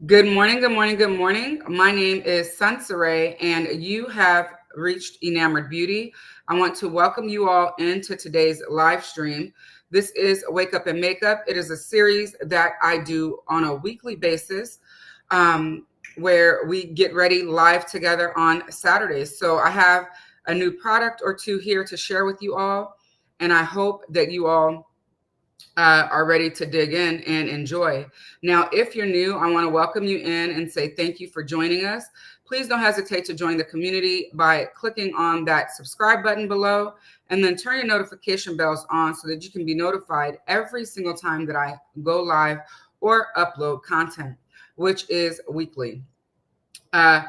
Good morning, good morning, good morning. My name is Sunsaray, and you have reached Enamored Beauty. I want to welcome you all into today's live stream. This is Wake Up and Makeup. It is a series that I do on a weekly basis where we get ready live together on Saturdays. So I have a new product or two here to share with you all, and I hope that you all are ready to dig in and enjoy. Now, if you're new, I want to welcome you in and say thank you for joining us. Please don't hesitate to join the community by clicking on that subscribe button below and then turn your notification bells on so that you can be notified every single time that I go live or upload content, which is weekly. Uh,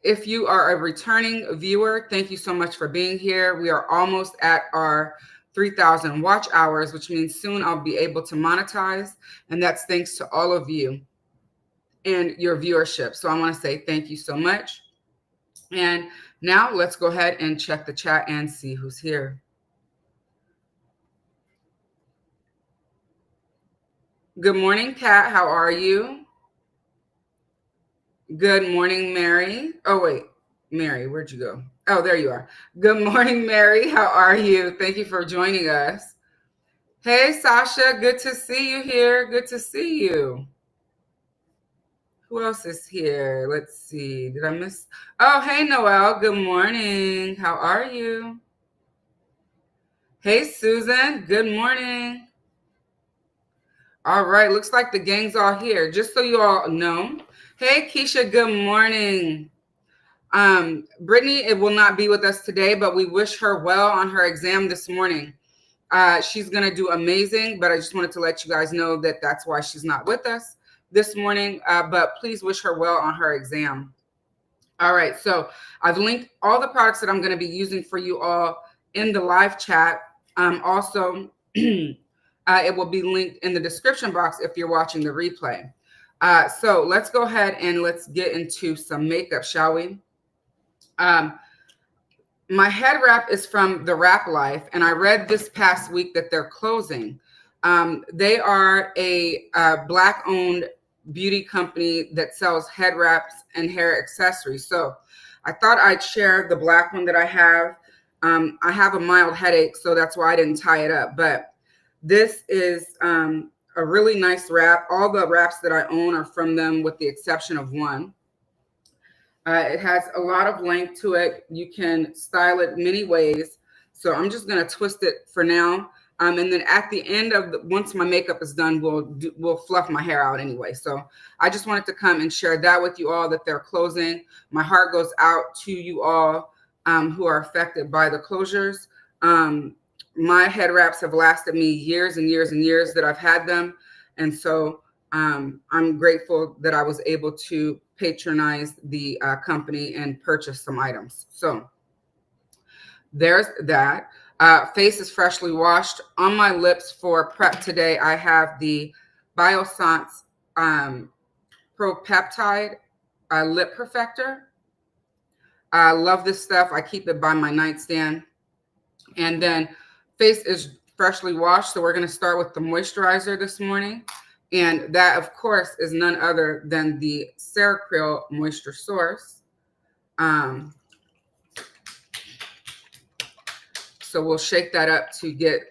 if you are a returning viewer, thank you so much for being here. We are almost at our 3,000 watch hours, which means soon I'll be able to monetize. And that's thanks to all of you and your viewership. So I want to say thank you so much. And now let's go ahead and check the chat and see who's here. Good morning, Kat. How are you? Good morning, Mary. Oh, wait. Mary, where'd you go? Oh, there you are. Good morning, Mary. How are you? Thank you for joining us. Hey, Sasha. Good to see you here. Good to see you. Who else is here? Let's see. Did I miss? Oh, hey, Noelle. Good morning. How are you? Hey, Susan. Good morning. All right. Looks like the gang's all here. Just so you all know. Hey, Keisha. Good morning. Brittany, it will not be with us today, but we wish her well on her exam this morning. She's going to do amazing, but I just wanted to let you guys know that that's why she's not with us this morning. But please wish her well on her exam. All right. So I've linked all the products that I'm going to be using for you all in the live chat. Also, it will be linked in the description box if you're watching the replay. So let's go ahead and let's get into some makeup, shall we? My head wrap is from the Wrap Life, and I read this past week that they're closing. They are a Black-owned beauty company that sells head wraps and hair accessories. So I thought I'd share the black one that I have. I have a mild headache, so that's why I didn't tie it up. But this is a really nice wrap. All the wraps that I own are from them with the exception of one. It has a lot of length to it. You can style it many ways. So I'm just going to twist it for now. And then at the end of once my makeup is done, we'll fluff my hair out anyway. So I just wanted to come and share that with you all, that they're closing. My heart goes out to you all who are affected by the closures. My head wraps have lasted me years and years and years that I've had them. And so I'm grateful that I was able to patronize the company and purchase some items. So there's that. Face is freshly washed. On my lips for prep today, I have the Biossance Pro-Peptide Lip Perfector. I love this stuff. I keep it by my nightstand. And then face is freshly washed. So we're going to start with the moisturizer this morning. And that, of course, is none other than the CREAL Moisture Source. So we'll shake that up to get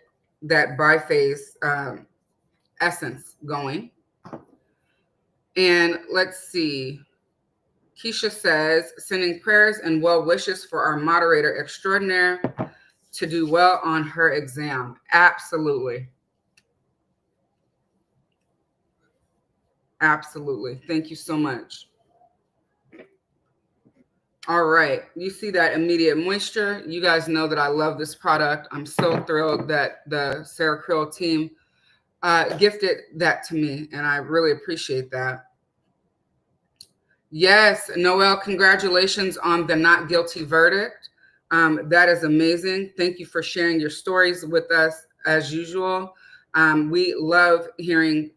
that biphase essence going. And let's see. Keisha says, sending prayers and well wishes for our moderator extraordinaire to do well on her exam. Absolutely. Absolutely. Thank you so much. All right. You see that immediate moisture. You guys know that I love this product. I'm so thrilled that the CREAL team gifted that to me, and I really appreciate that. Yes, Noelle, congratulations on the not guilty verdict. That is amazing. Thank you for sharing your stories with us as usual. We love hearing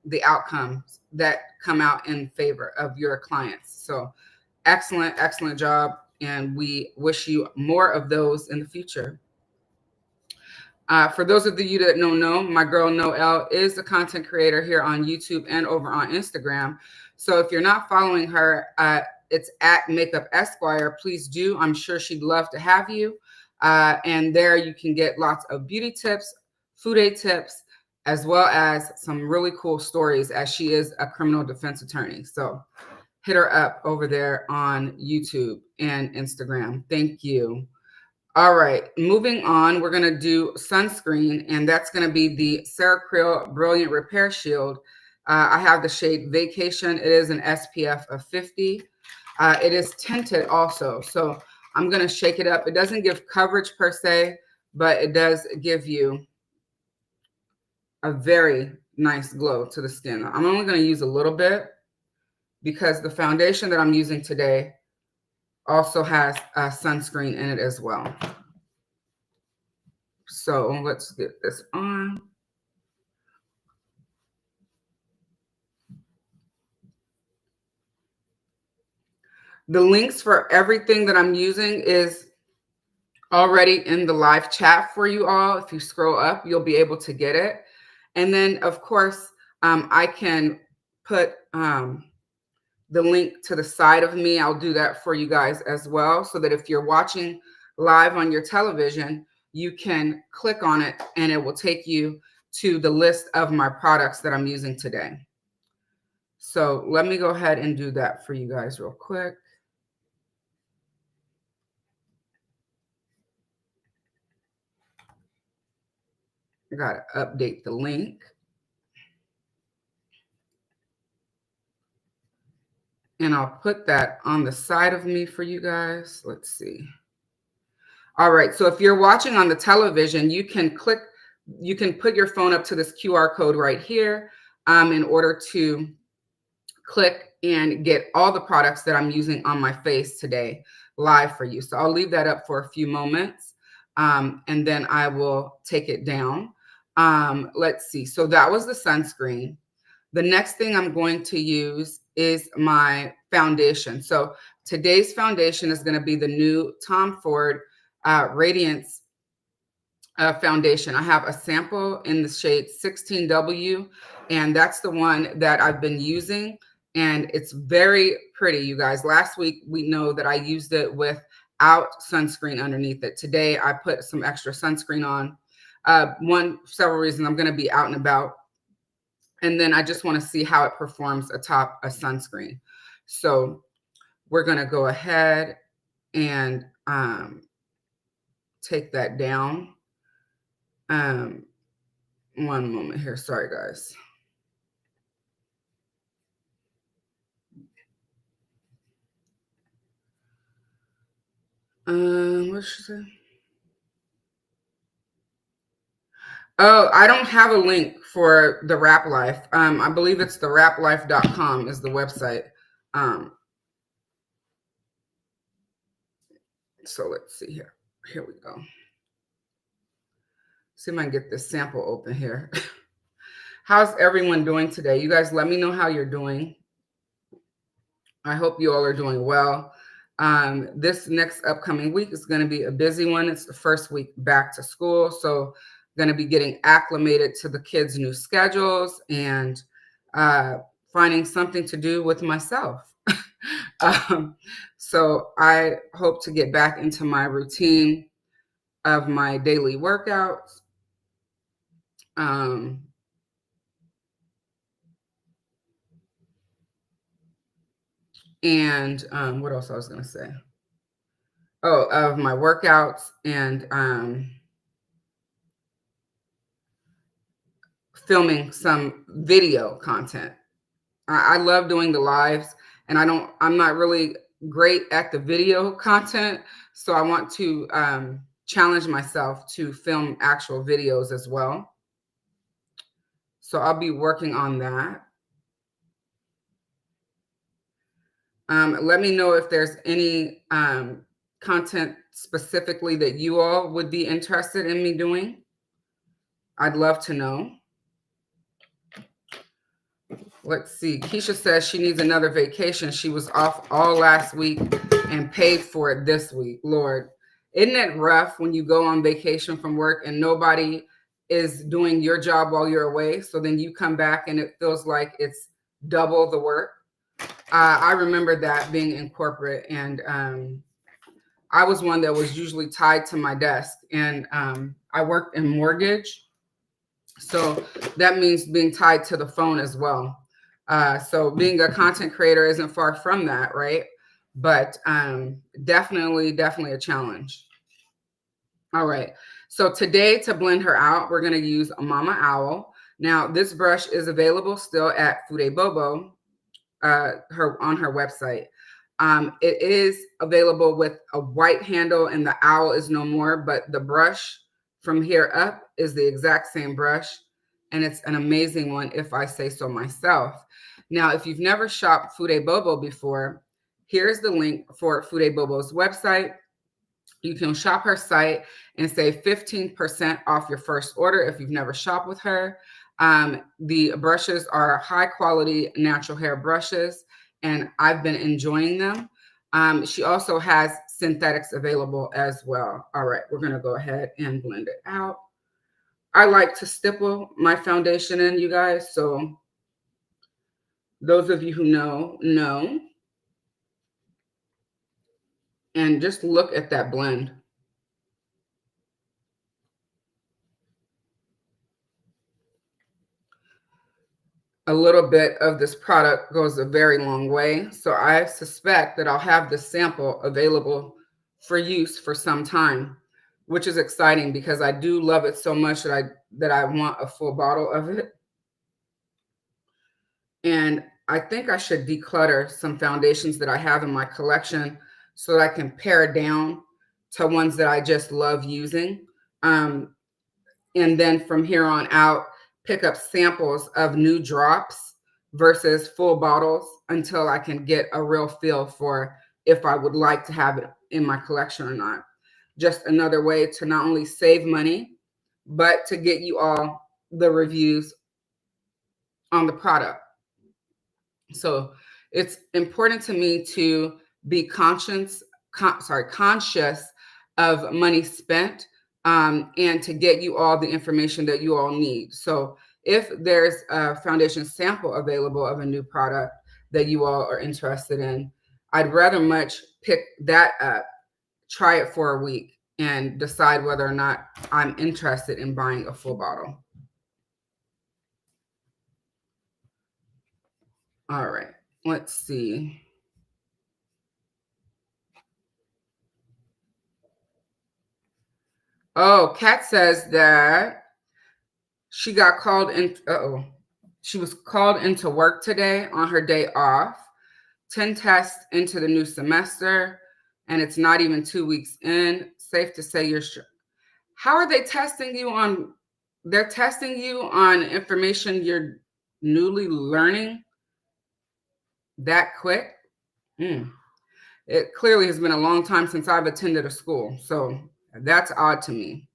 the outcomes that come out in favor of your clients. So excellent, excellent job. And we wish you more of those in the future. For those of you that don't know, my girl Noelle is a content creator here on YouTube and over on Instagram. So if you're not following her, it's at Makeup Esquire. Please do. I'm sure she'd love to have you. And there you can get lots of beauty tips, food aid tips, as well as some really cool stories, as she is a criminal defense attorney. So hit her up over there on YouTube and Instagram. Thank you. All right, moving on, we're going to do sunscreen, and that's going to be the CREAL Brilliant Repair Shield. I have the shade Vacation. It is an SPF of 50. It is tinted also, so I'm going to shake it up. It doesn't give coverage per se, but it does give you a very nice glow to the skin. I'm only going to use a little bit because the foundation that I'm using today also has sunscreen in it as well. So let's get this on. The links for everything that I'm using is already in the live chat for you all. If you scroll up, you'll be able to get it. And then, of course, I can put the link to the side of me. I'll do that for you guys as well, so that if you're watching live on your television, you can click on it and it will take you to the list of my products that I'm using today. So let me go ahead and do that for you guys real quick. I got to update the link. And I'll put that on the side of me for you guys. Let's see. All right. So if you're watching on the television, you can put your phone up to this QR code right here in order to click and get all the products that I'm using on my face today live for you. So I'll leave that up for a few moments and then I will take it down. Let's see. So that was the sunscreen. The next thing I'm going to use is my foundation. So today's foundation is going to be the new Tom Ford Radiance foundation. I have a sample in the shade 16W, and that's the one that I've been using. And it's very pretty, you guys. Last week, we know that I used it without sunscreen underneath it. Today, I put some extra sunscreen on. Several reasons. I'm going to be out and about. And then I just want to see how it performs atop a sunscreen. So we're going to go ahead and take that down. One moment here. Sorry, guys. What should I say? Oh, I don't have a link for the Wrap Life. I believe it's the wraplife.com is the website. So let's see here. Here we go. See if I can get this sample open here. How's everyone doing today? You guys let me know how you're doing. I hope you all are doing well. This next upcoming week is going to be a busy one. It's the first week back to school. So going to be getting acclimated to the kids' new schedules and finding something to do with myself. So I hope to get back into my routine of my daily workouts. And what else I was going to say? Oh, of my workouts and filming some video content. I love doing the lives, and I'm not really great at the video content. So I want to challenge myself to film actual videos as well. So I'll be working on that. Let me know if there's any content specifically that you all would be interested in me doing. I'd love to know. Let's see. Keisha says she needs another vacation. She was off all last week and paid for it this week. Lord, Isn't it rough when you go on vacation from work and nobody is doing your job while you're away? So then you come back and it feels like it's double the work. I remember that being in corporate, and I was one that was usually tied to my desk, and I worked in mortgage. So that means being tied to the phone as well. So being a content creator isn't far from that, right? But definitely a challenge. All right. So today, to blend her out, we're going to use a Mama Owl. Now, this brush is available still at Fude Bobo, on her website. It is available with a white handle, and the owl is no more, but the brush from here up is the exact same brush, and it's an amazing one, if I say so myself. Now, if you've never shopped Fude Bobo before, here's the link for Fude Bobo's website. You can shop her site and save 15% off your first order if you've never shopped with her. The brushes are high quality natural hair brushes, and I've been enjoying them. She also has synthetics available as well. All right, we're going to go ahead and blend it out. I like to stipple my foundation in, you guys. So those of you who know. And just look at that blend. A little bit of this product goes a very long way. So I suspect that I'll have the sample available for use for some time, which is exciting because I do love it so much that I want a full bottle of it. And I think I should declutter some foundations that I have in my collection so that I can pare down to ones that I just love using. And then from here on out, pick up samples of new drops versus full bottles until I can get a real feel for if I would like to have it in my collection or not. Just another way to not only save money, but to get you all the reviews on the product. So it's important to me to be conscious of money spent, and to get you all the information that you all need. So if there's a foundation sample available of a new product that you all are interested in, I'd rather much pick that up, try it for a week, and decide whether or not I'm interested in buying a full bottle. All right, let's see. Oh, Kat says that she got called in. She was called into work today on her day off. 10 tests into the new semester, and it's not even 2 weeks in. Safe to say you're sure. How are they testing you on? They're testing you on information you're newly learning that quick? It clearly has been a long time since I've attended a school, so that's odd to me.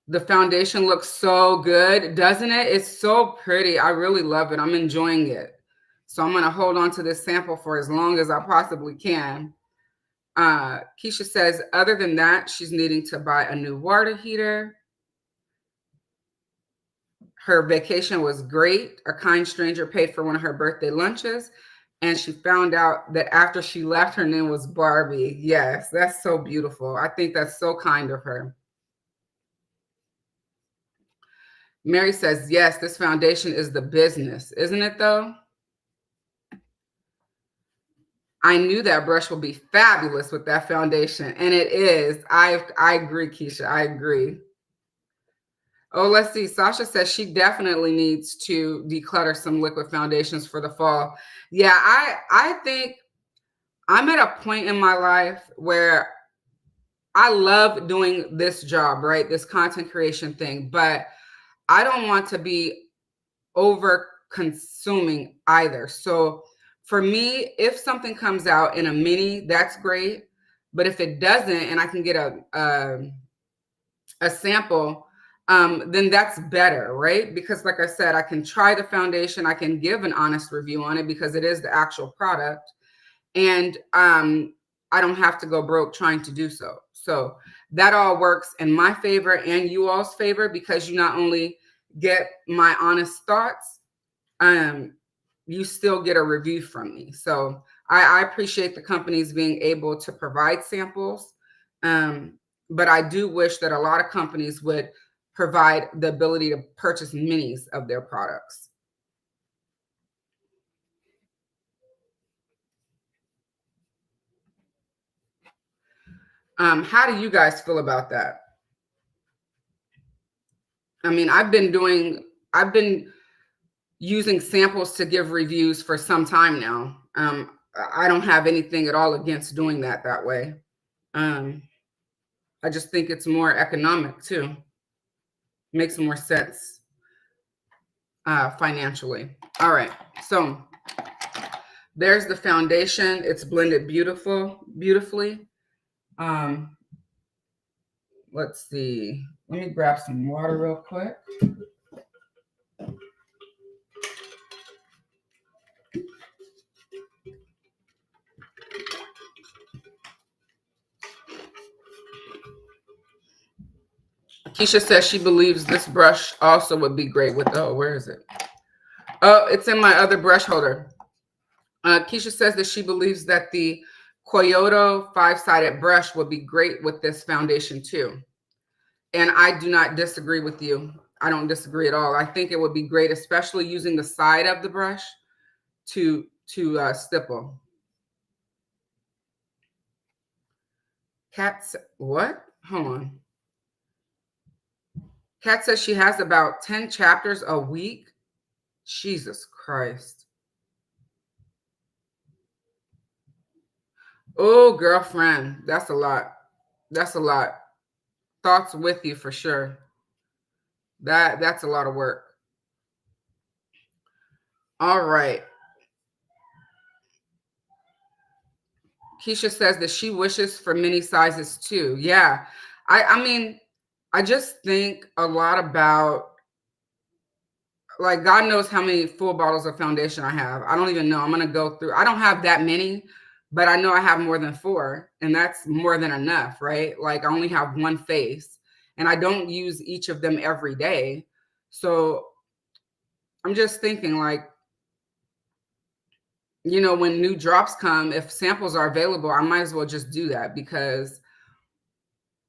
The foundation looks so good, doesn't it? It's so pretty. I really love it. I'm enjoying it. So I'm going to hold on to this sample for as long as I possibly can. Keisha says, other than that, she's needing to buy a new water heater. Her vacation was great. A kind stranger paid for one of her birthday lunches, and she found out that after she left, her name was Barbie. Yes, that's so beautiful. I think that's so kind of her. Mary says, yes, this foundation is the business. Isn't it, though? I knew that brush would be fabulous with that foundation, and it is. I agree, Keisha. I agree. Oh, let's see. Sasha says she definitely needs to declutter some liquid foundations for the fall. Yeah, I think I'm at a point in my life where I love doing this job, right? This content creation thing, but I don't want to be over consuming either. So for me, if something comes out in a mini, that's great. But if it doesn't, and I can get a sample, then that's better, right? Because like I said, I can try the foundation. I can give an honest review on it because it is the actual product. And I don't have to go broke trying to do so. So that all works in my favor and you all's favor, because you not only get my honest thoughts, you still get a review from me. So I appreciate the companies being able to provide samples. But I do wish that a lot of companies would provide the ability to purchase minis of their products. How do you guys feel about that? I mean, I've been using samples to give reviews for some time now. I don't have anything at all against doing that way. I just think it's more economic too. Makes more sense financially. All right, so there's the foundation. It's blended beautifully. Let's see. Let me grab some water real quick. Keisha says she believes this brush also would be great with, oh, where is it? Oh, it's in my other brush holder. Keisha says that she believes that the Kyoto 5-sided brush would be great with this foundation too. And I do not disagree with you. I don't disagree at all. I think it would be great, especially using the side of the brush to stipple. Kat, what? Hold on. Kat says she has about 10 chapters a week. Jesus Christ. Oh, girlfriend, that's a lot. That's a lot. Thoughts with you for sure. That's a lot of work. All right. Keisha says that she wishes for mini sizes too. Yeah. I mean, I just think a lot about, like, God knows how many full bottles of foundation I have. I don't even know. I'm going to go through. I don't have that many, but I know I have more than 4, and that's more than enough, right? Like, I only have one face, and I don't use each of them every day. So I'm just thinking, like, you know, when new drops come, if samples are available, I might as well just do that, because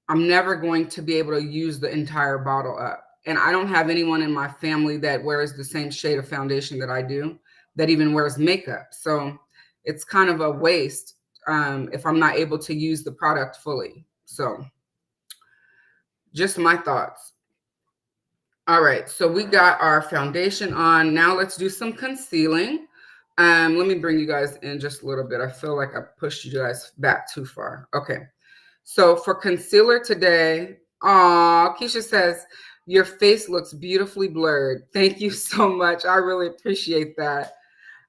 I'm never going to be able to use the entire bottle up. And I don't have anyone in my family that wears the same shade of foundation that I do, that even wears makeup. So it's kind of a waste if I'm not able to use the product fully. So just my thoughts. All right, so we got our foundation on. Now let's do some concealing. Let me bring you guys in just a little bit. I feel like I pushed you guys back too far. Okay. So for concealer today, Keisha says, your face looks beautifully blurred. Thank you so much. I really appreciate that.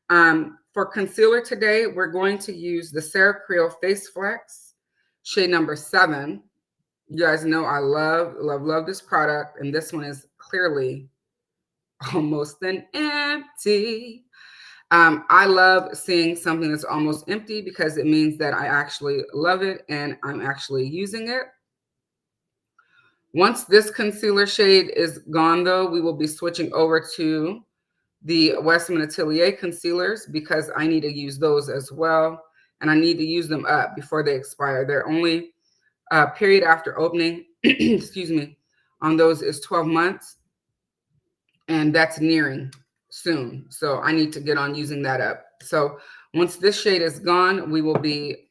For concealer today, we're going to use the CREAL Face Flex, shade number 7. You guys know I love this product. And this one is clearly almost an empty. I love seeing something that's almost empty, because it means that I actually love it and I'm actually using it. Once this concealer shade is gone, though, we will be switching over to the Westman Atelier concealers, because I need to use those as well. And I need to use them up before they expire. Their only period after opening, excuse me, on those is 12 months. And that's nearing soon. So I need to get on using that up. So once this shade is gone, we will be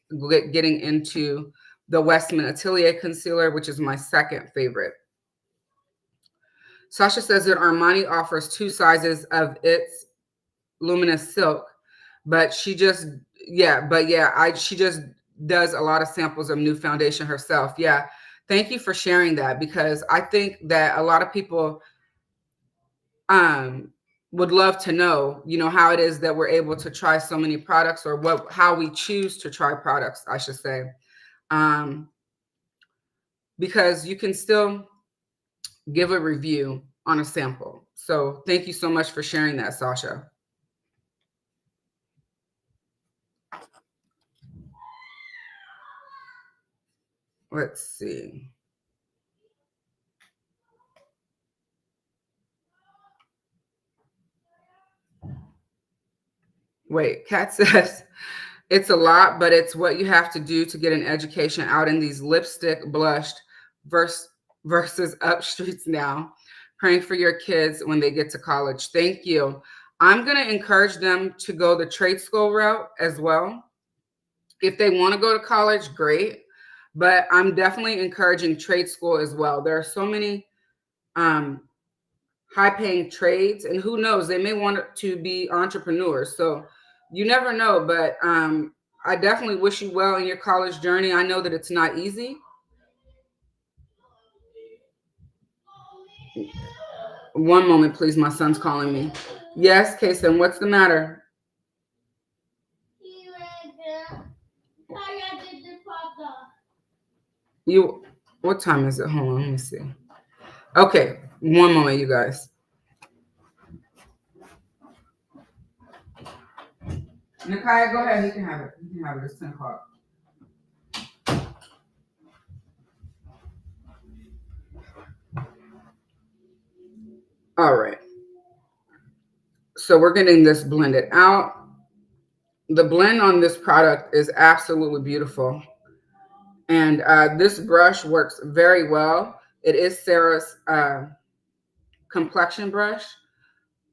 getting into the Westman Atelier concealer, which is my second favorite. Sasha says that Armani offers 2 sizes of its luminous silk, but she just, she just does a lot of samples of new foundation herself. Yeah. Thank you for sharing that, because I think that a lot of people would love to know, you know, how it is that we're able to try so many products, or how we choose to try products, I should say. Because you can still give a review on a sample. So thank you so much for sharing that, Sasha. Let's see. Wait, Kat says, it's a lot, but it's what you have to do to get an education out in these lipstick blushed versus up streets now. Praying for your kids when they get to college. Thank you. I'm going to encourage them to go the trade school route as well. If they want to go to college, great. But I'm definitely encouraging trade school as well. There are so many high paying trades, and who knows, they may want to be entrepreneurs. So you never know, but I definitely wish you well in your college journey. I know that it's not easy. One moment, please. My son's calling me. Yes, Kason, what's the matter? What time is it? Hold on, let me see. Okay, one moment, you guys. Nakaya, go ahead. You can have it. You can have it. It's 10 o'clock. All right. So we're getting this blended out. The blend on this product is absolutely beautiful. And this brush works very well. It is Sarah's complexion brush.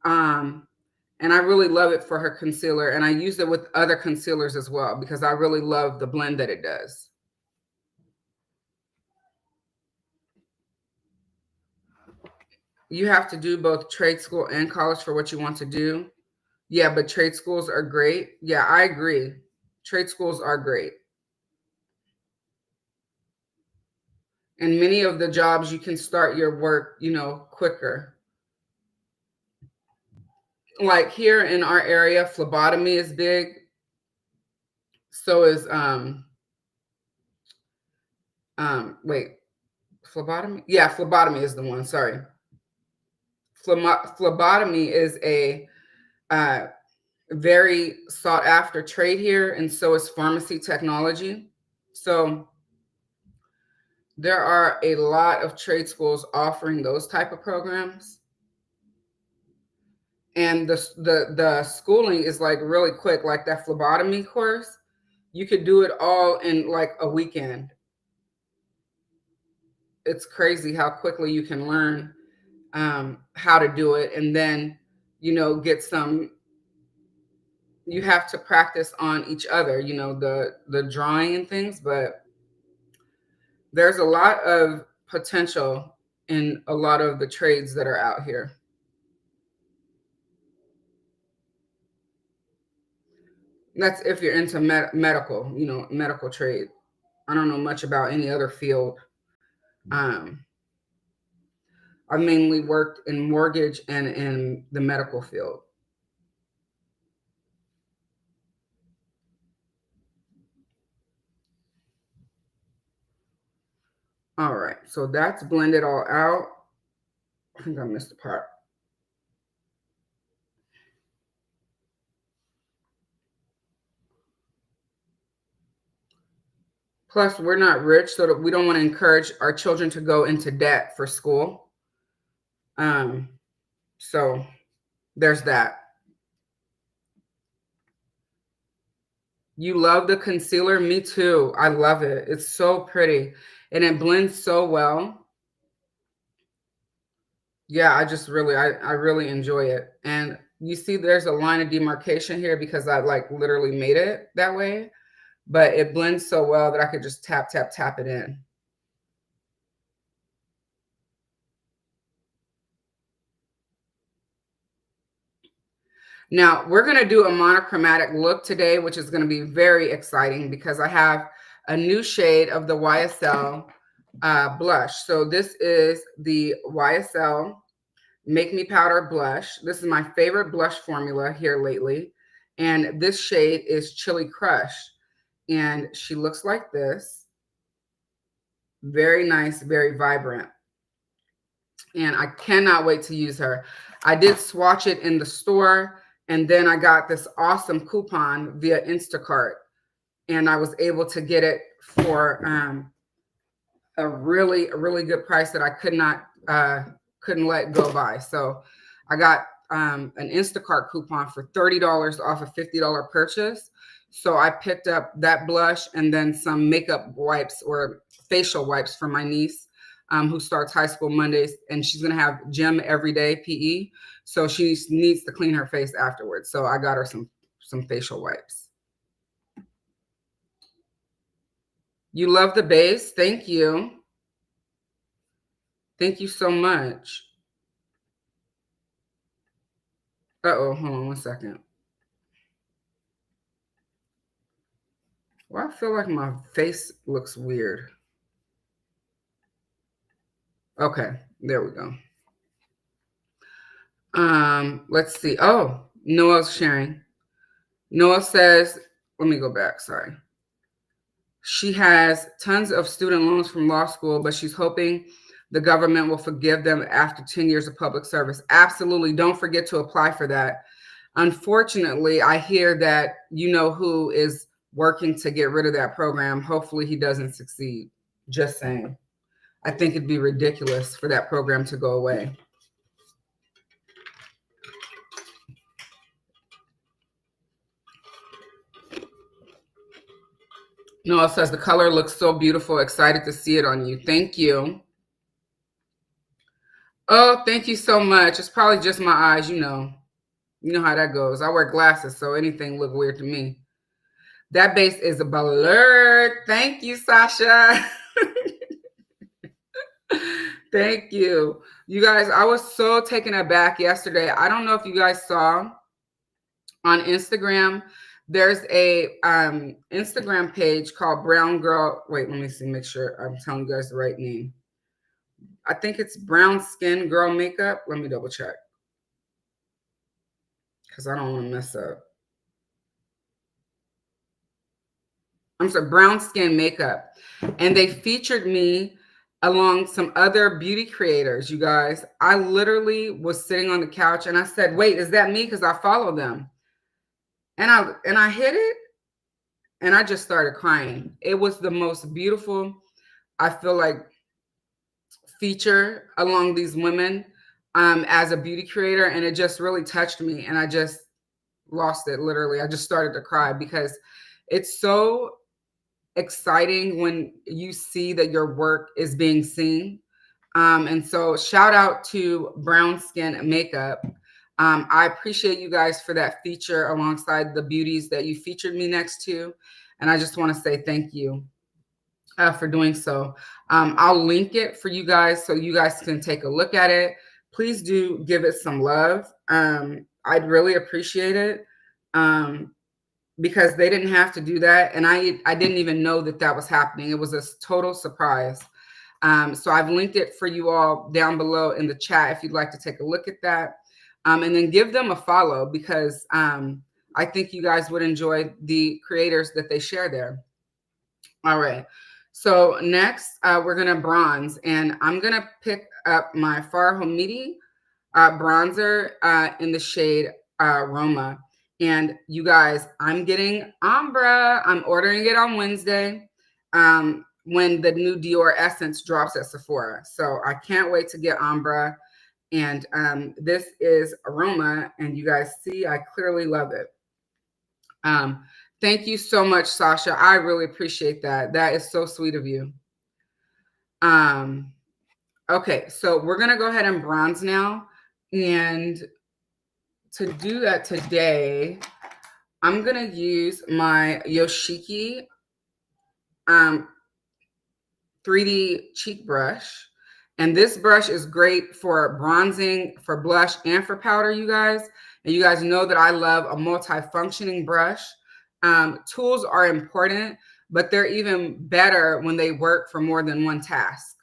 And I really love it for her concealer. And I use it with other concealers as well because I really love the blend that it does. You have to do both trade school and college for what you want to do. Yeah, but trade schools are great. Yeah, I agree. Trade schools are great. And many of the jobs you can start your work, quicker. Like here in our area, phlebotomy is big. So is wait, phlebotomy? Yeah, phlebotomy is the one. Sorry. Phlebotomy is a very sought after trade here, and so is pharmacy technology. So there are a lot of trade schools offering those type of programs. And the schooling is like really quick, like that phlebotomy course. You could do it all in like a weekend. It's crazy how quickly you can learn how to do it, and then get some. You have to practice on each other, the drawing and things, but there's a lot of potential in a lot of the trades that are out here. That's if you're into medical, medical trade. I don't know much about any other field. I've mainly worked in mortgage and in the medical field. All right, so that's blended all out. I think I missed a part. Plus, we're not rich, so that we don't want to encourage our children to go into debt for school. So there's that. You love the concealer? Me too. I love it. It's so pretty and it blends so well. Yeah, I really enjoy it. And you see there's a line of demarcation here because I like literally made it that way, but it blends so well that I could just tap, tap, tap it in. Now we're going to do a monochromatic look today, which is going to be very exciting because I have a new shade of the YSL blush. So this is the YSL Make Me Powder blush. This is my favorite blush formula here lately. And this shade is Chili Crush. And she looks like this. Very nice, very vibrant. And I cannot wait to use her. I did swatch it in the store. And then I got this awesome coupon via Instacart. And I was able to get it for a really good price that I couldn't let go by. So I got an Instacart coupon for $30 off a $50 purchase. So I picked up that blush and then some makeup wipes or facial wipes for my niece, who starts high school Mondays, and she's gonna have gym every day, PE. So she needs to clean her face afterwards. So I got her some facial wipes. You love the base. Thank you. Thank you so much. Uh-oh, hold on one second. Well, I feel like my face looks weird. Okay, there we go. Let's see. Oh, Noel's sharing. Noel says, let me go back, sorry. She has tons of student loans from law school, but she's hoping the government will forgive them after 10 years of public service. Absolutely. Don't forget to apply for that. Unfortunately, I hear that you know who is working to get rid of that program. Hopefully he doesn't succeed. Just saying. I think it'd be ridiculous for that program to go away. Noah says the color looks so beautiful. Excited to see it on you. Thank you. Oh, thank you so much. It's probably just my eyes, you know. You know how that goes. I wear glasses, so anything look weird to me. That base is a blur. Thank you, Sasha. Thank you. You guys, I was so taken aback yesterday. I don't know if you guys saw on Instagram, there's a Instagram page called Brown Girl. Wait, let me see, make sure I'm telling you guys the right name. I think it's Brown Skin Girl Makeup. Let me double check, because I don't want to mess up. I'm sorry, Brown Skin Makeup. And they featured me along some other beauty creators, you guys. I literally was sitting on the couch and I said, wait, is that me? Because I follow them. And I hit it and I just started crying. It was the most beautiful, I feel like, feature along these women as a beauty creator. And it just really touched me. And I just lost it, literally. I just started to cry because it's so exciting when you see that your work is being seen. And so shout out to Brown Skin Makeup. I appreciate you guys for that feature alongside the beauties that you featured me next to. And I just want to say thank you for doing so. I'll link it for you guys so you guys can take a look at it. Please do give it some love. I'd really appreciate it. Because they didn't have to do that. And I didn't even know that that was happening. It was a total surprise. So I've linked it for you all down below in the chat if you'd like to take a look at that. And then give them a follow because I think you guys would enjoy the creators that they share there. All right. So next, we're going to bronze. And I'm going to pick up my Farah Hamidi bronzer in the shade Roma. And you guys, I'm getting ombre. I'm ordering it on Wednesday when the new Dior Essence drops at Sephora. So I can't wait to get ombre. And this is Aroma. And you guys see, I clearly love it. Thank you so much, Sasha. I really appreciate that. That is so sweet of you. Okay, so we're going to go ahead and bronze now. And to do that today, I'm going to use my Yoshiki 3D cheek brush. And this brush is great for bronzing, for blush, and for powder, you guys. And you guys know that I love a multi-functioning brush. Tools are important, but they're even better when they work for more than one task.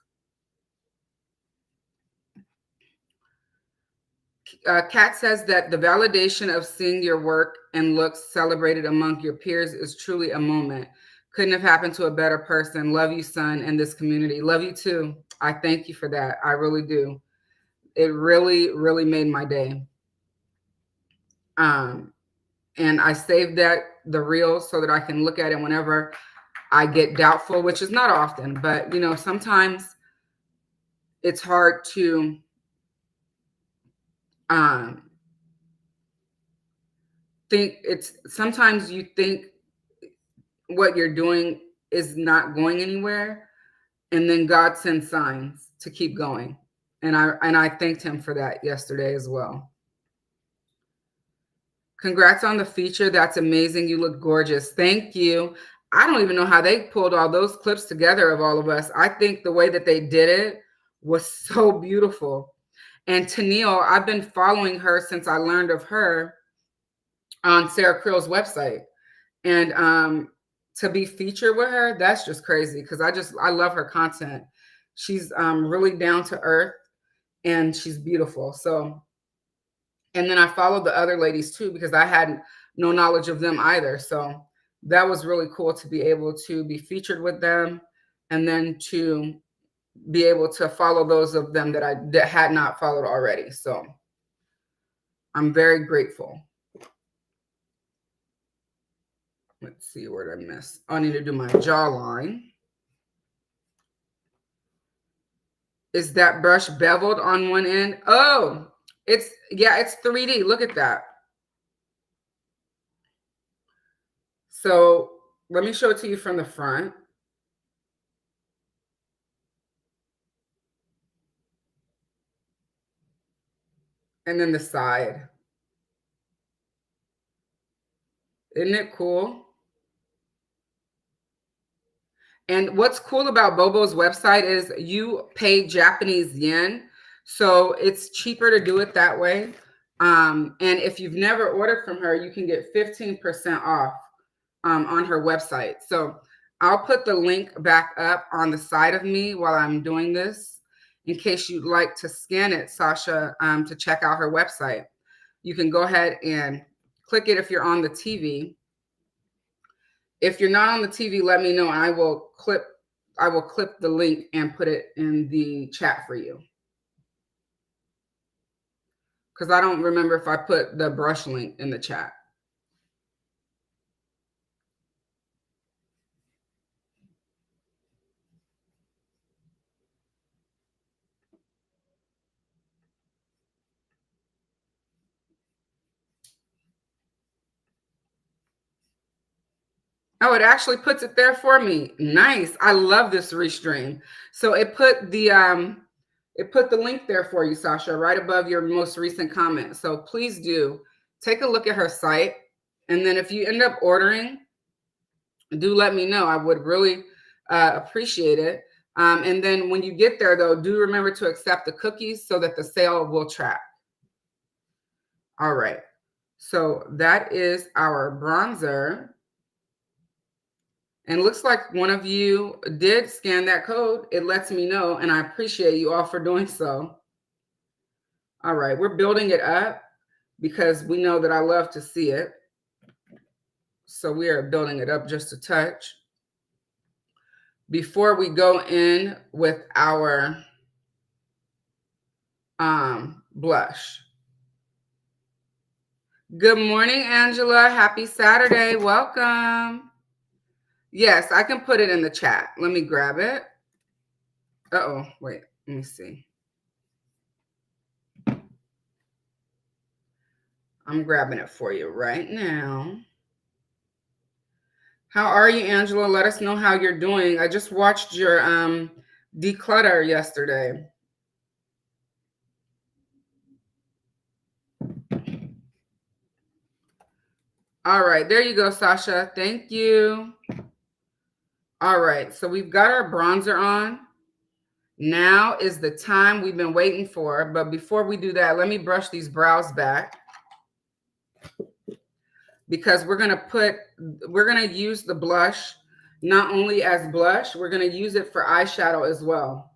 Kat says that the validation of seeing your work and looks celebrated among your peers is truly a moment. Couldn't have happened to a better person. Love you, son, and this community. Love you too. I thank you for that. I really do. It really, really made my day. And I saved the reel so that I can look at it whenever I get doubtful, which is not often, but you know, sometimes it's hard to sometimes you think what you're doing is not going anywhere, and then God sends signs to keep going. And I thanked him for that yesterday as well. Congrats on the feature. That's amazing. You look gorgeous. Thank you. I don't even know how they pulled all those clips together of all of us. I think the way that they did it was so beautiful. And Tenue, I've been following her since I learned of her on Sarah CREAL's website. And to be featured with her, that's just crazy because I love her content. She's really down to earth and she's beautiful. So, and then I followed the other ladies too because I had no knowledge of them either. So that was really cool to be able to be featured with them and then to be able to follow those of them that I had not followed already. So I'm very grateful. Let's see, where did I miss? I need to do my jawline. Is that brush beveled on one end? Oh, it's 3D. Look at that. So let me show it to you from the front. And then the side. Isn't it cool? And what's cool about Bobo's website is you pay Japanese yen. So it's cheaper to do it that way. And if you've never ordered from her, you can get 15% off on her website. So I'll put the link back up on the side of me while I'm doing this in case you'd like to scan it, Sasha, to check out her website. You can go ahead and click it if you're on the TV. If you're not on the TV, let me know. I will clip the link and put it in the chat for you. Because I don't remember if I put the brush link in the chat. Oh, it actually puts it there for me. Nice. I love this restream. So it put the link there for you, Sasha, right above your most recent comment. So please do take a look at her site. And then if you end up ordering, do let me know. I would really appreciate it. And then when you get there, though, do remember to accept the cookies so that the sale will track. All right. So that is our bronzer. And it looks like one of you did scan that code. It lets me know, and I appreciate you all for doing so. All right, we're building it up because we know that I love to see it. So we are building it up just a touch. Before we go in with our blush. Good morning, Angela. Happy Saturday. Welcome. Yes, I can put it in the chat. Let me grab it. Uh-oh, wait, let me see. I'm grabbing it for you right now. How are you, Angela? Let us know how you're doing. I just watched your declutter yesterday. All right, there you go, Sasha. Thank you. All right, so we've got our bronzer on. Now is the time we've been waiting for. But before we do that, let me brush these brows back. Because we're gonna use the blush not only as blush, we're gonna use it for eyeshadow as well.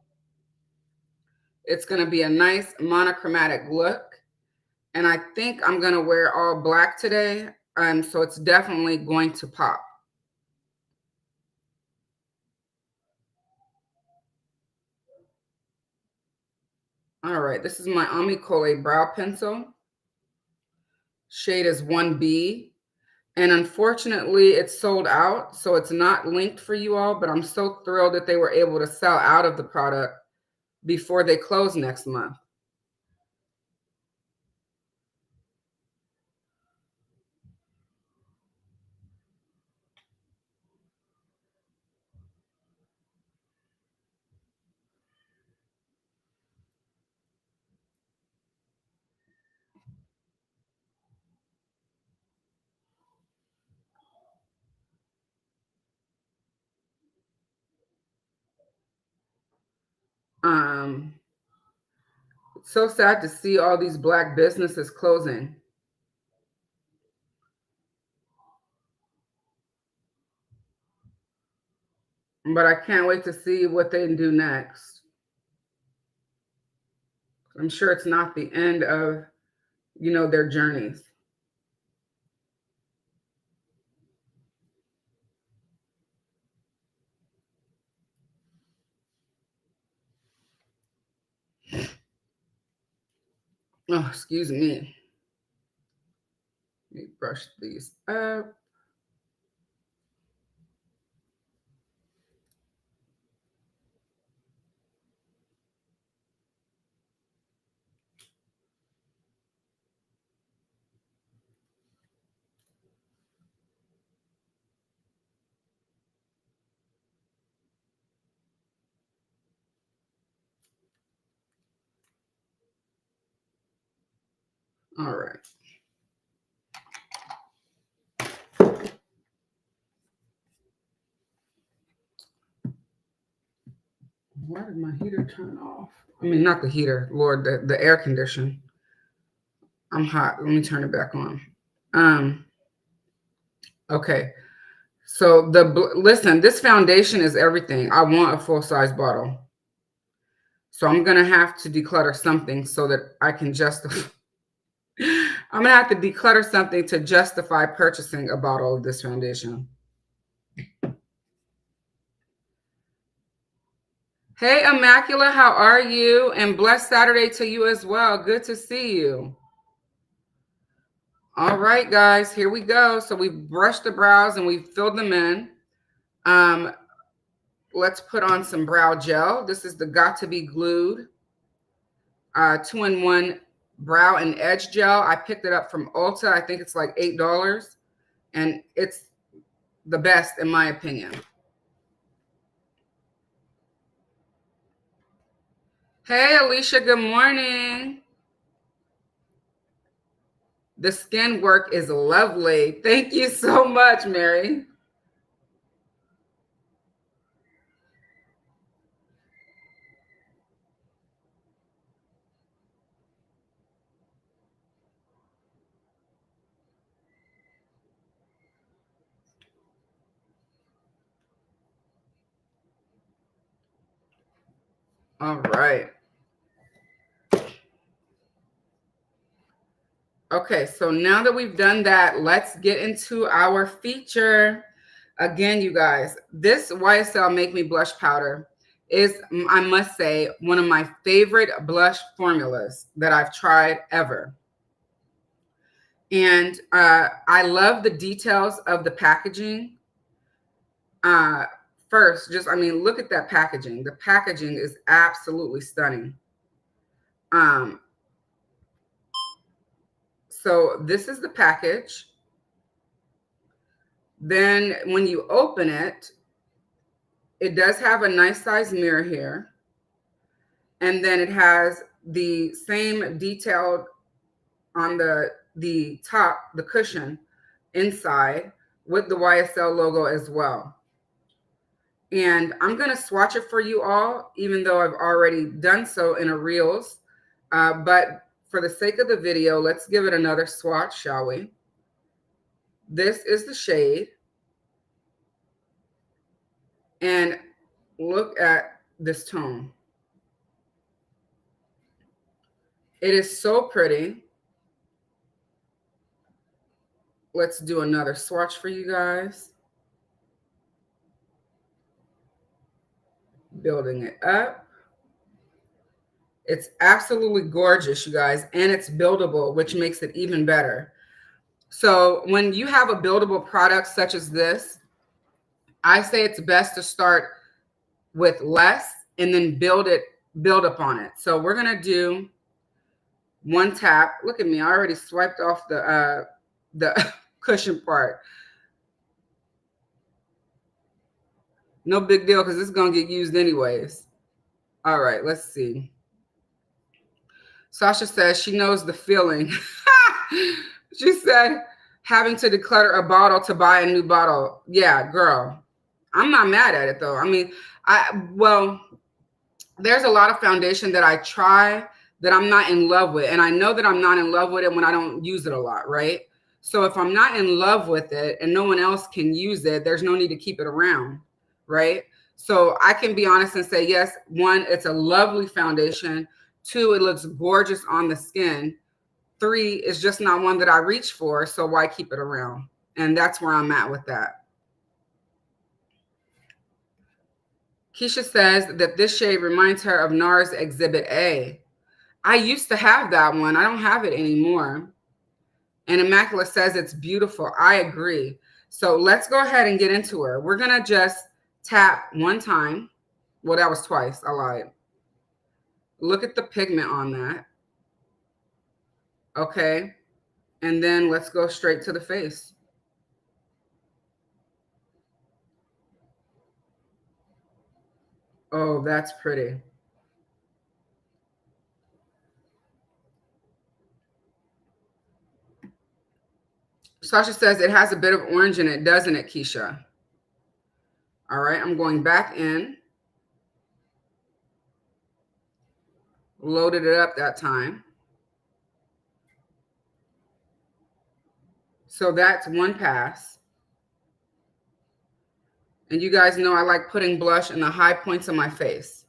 It's gonna be a nice monochromatic look. And I think I'm gonna wear all black today. So it's definitely going to pop. All right, this is my Ami Cole brow pencil. Shade is 1B. And unfortunately, it's sold out, so it's not linked for you all, but I'm so thrilled that they were able to sell out of the product before they close next month. It's so sad to see all these Black businesses closing. But I can't wait to see what they do next. I'm sure it's not the end of, their journeys. Oh, excuse me. Let me brush these up. All right. Why did my heater turn off? I mean, not the heater, Lord, the air condition. I'm hot. Let me turn it back on. Okay. So listen, this foundation is everything. I want a full-size bottle. So I'm going to have to declutter something so that I can justify. I'm going to have to declutter something to justify purchasing a bottle of this foundation. Hey, Immacula, how are you? And blessed Saturday to you as well. Good to see you. All right, guys, here we go. So we've brushed the brows and we've filled them in. Let's put on some brow gel. This is the Got to Be Glued 2-in-1 brow and edge gel. I picked it up from Ulta. I think it's like $8, and it's the best in my opinion. Hey, Alicia, good morning. The skin work is lovely. Thank you so much, Mary. All right. Okay, so now that we've done that, let's get into our feature. Again, you guys, this YSL Make Me Blush powder is, I must say, one of my favorite blush formulas that I've tried ever. And I love the details of the packaging. First, look at that packaging. The packaging is absolutely stunning. So this is the package. Then when you open it, it does have a nice size mirror here. And then it has the same detailed on the top, the cushion inside with the YSL logo as well. And I'm going to swatch it for you all, even though I've already done so in a Reels. But for the sake of the video, let's give it another swatch, shall we? This is the shade. And look at this tone. It is so pretty. Let's do another swatch for you guys. Building it up. It's absolutely gorgeous, you guys, and it's buildable, which makes it even better. So when you have a buildable product such as this, I say it's best to start with less and then build up on it. So we're gonna do one tap. Look at me, I already swiped off the cushion part. No big deal because it's gonna get used anyways. All right, let's see. Sasha says she knows the feeling. She said having to declutter a bottle to buy a new bottle. Yeah, girl. I'm not mad at it though. I mean, well, there's a lot of foundation that I try that I'm not in love with. And I know that I'm not in love with it when I don't use it a lot, right? So if I'm not in love with it and no one else can use it, there's no need to keep it around, right? So I can be honest and say, yes, one, it's a lovely foundation. Two, it looks gorgeous on the skin. Three, it's just not one that I reach for, so why keep it around? And that's where I'm at with that. Keisha says that this shade reminds her of NARS Exhibit A. I used to have that one. I don't have it anymore. And Immaculate says it's beautiful. I agree. So let's go ahead and get into her. We're going to just tap one time. Well, that was twice. I lied. Look at the pigment on that. Okay. And then let's go straight to the face. Oh, that's pretty. Sasha says it has a bit of orange in it, doesn't it, Keisha? All right, I'm going back in. Loaded it up that time. So that's one pass. And you guys know I like putting blush in the high points of my face.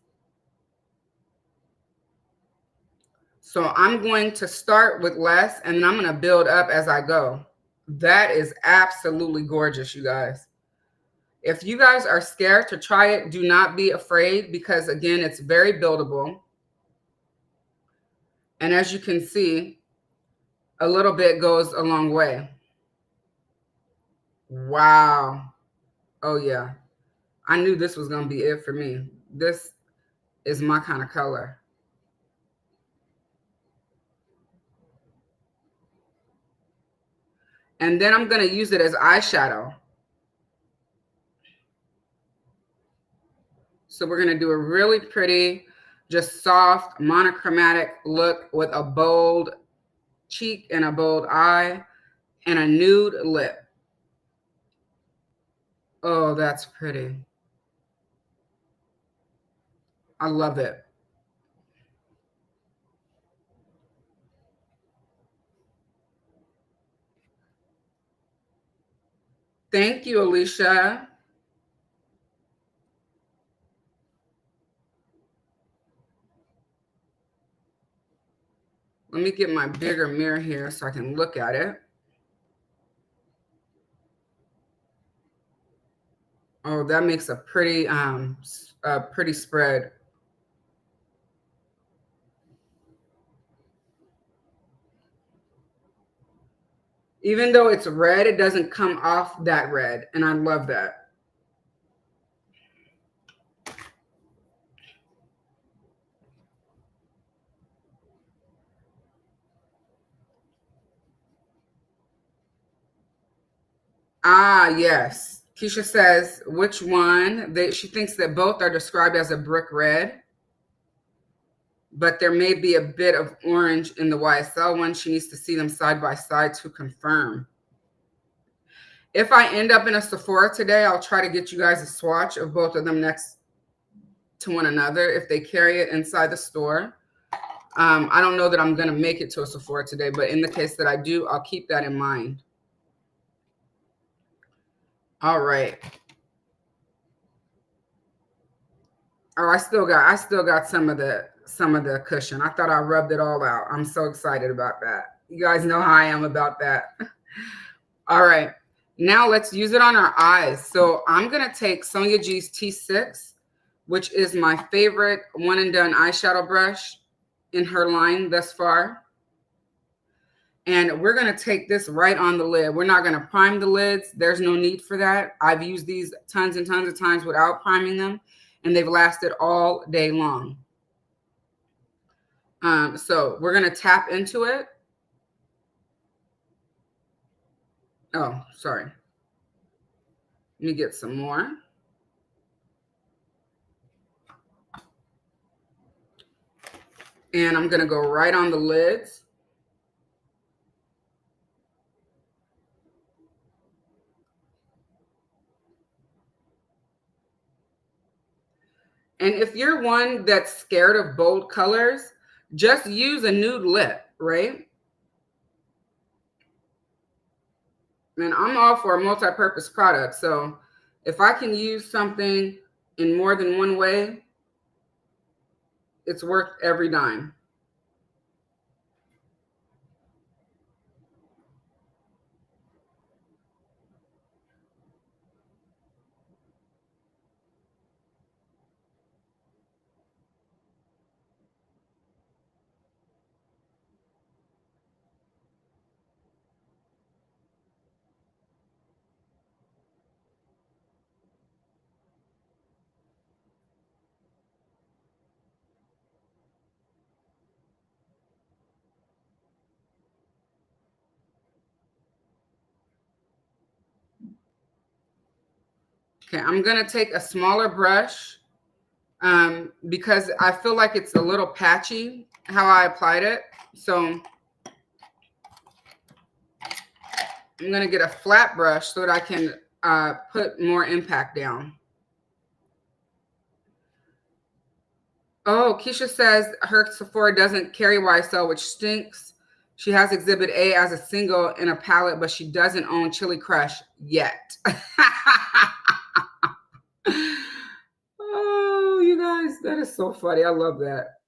So I'm going to start with less and then I'm going to build up as I go. That is absolutely gorgeous, you guys. If you guys are scared to try it, do not be afraid because, again, it's very buildable. And as you can see, a little bit goes a long way. Wow. Oh, yeah. I knew this was going to be it for me. This is my kind of color. And then I'm going to use it as eyeshadow. So we're going to do a really pretty, just soft, monochromatic look with a bold cheek and a bold eye and a nude lip. Oh, that's pretty. I love it. Thank you, Alicia. Let me get my bigger mirror here so I can look at it. Oh, that makes a pretty spread. Even though it's red, it doesn't come off that red, and I love that. Ah, yes. Keisha says, which one? She thinks that both are described as a brick red, but there may be a bit of orange in the YSL one. She needs to see them side by side to confirm. If I end up in a Sephora today, I'll try to get you guys a swatch of both of them next to one another if they carry it inside the store. I don't know that I'm going to make it to a Sephora today, but in the case that I do, I'll keep that in mind. All right. Oh, I still got some of the cushion. I thought I rubbed it all out. I'm so excited about that. You guys know how I am about that. All right. Now let's use it on our eyes. So I'm going to take Sonia G's T6, which is my favorite one and done eyeshadow brush in her line thus far. And we're going to take this right on the lid. We're not going to prime the lids. There's no need for that. I've used these tons and tons of times without priming them, and they've lasted all day long. So we're going to tap into it. Oh, sorry. Let me get some more. And I'm going to go right on the lids. And if you're one that's scared of bold colors, just use a nude lip, right? And I'm all for a multi-purpose product. So if I can use something in more than one way, it's worth every dime. Okay, I'm going to take a smaller brush because I feel like it's a little patchy how I applied it. So I'm going to get a flat brush so that I can put more impact down. Oh, Keisha says her Sephora doesn't carry YSL, which stinks. She has Exhibit A as a single in a palette, but she doesn't own Chili Crush yet. Oh, you guys, that is so funny. I love that.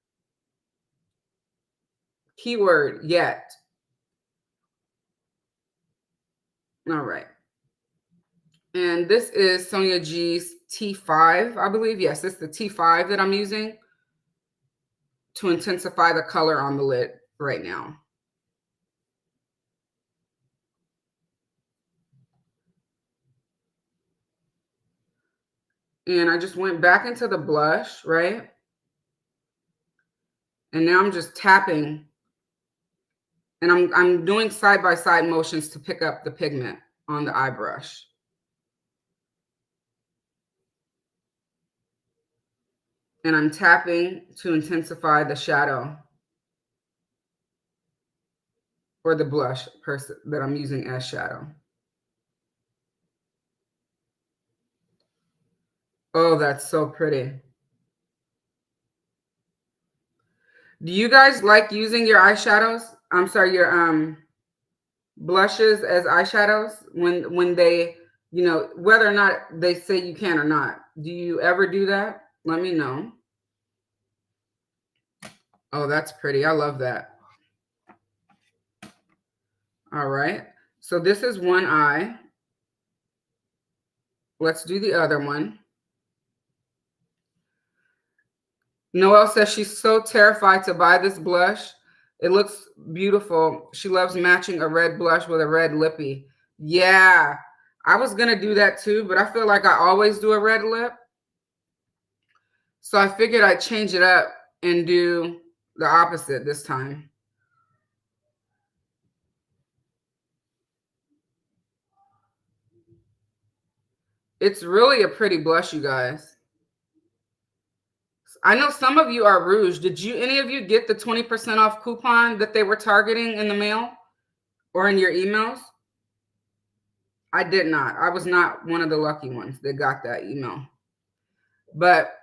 Keyword, yet. All right. And this is Sonia G's T5, I believe. Yes, it's the T5 that I'm using to intensify the color on the lid right now. And I just went back into the blush, right? And now I'm just tapping. And I'm doing side-by-side motions to pick up the pigment on the eye brush. And I'm tapping to intensify the shadow or the blush that I'm using as shadow. Oh, that's so pretty. Do you guys like using your eyeshadows? I'm sorry, your blushes as eyeshadows when they, you know, whether or not they say you can or not. Do you ever do that? Let me know. Oh, that's pretty. I love that. All right. So this is one eye. Let's do the other one. Noelle says she's so terrified to buy this blush. It looks beautiful. She loves matching a red blush with a red lippy. Yeah, I was going to do that too, but I feel like I always do a red lip. So I figured I'd change it up and do the opposite this time. It's really a pretty blush, you guys. I know some of you are Rouge. Did any of you get the 20% off coupon that they were targeting in the mail or in your emails? I did not. I was not one of the lucky ones that got that email. But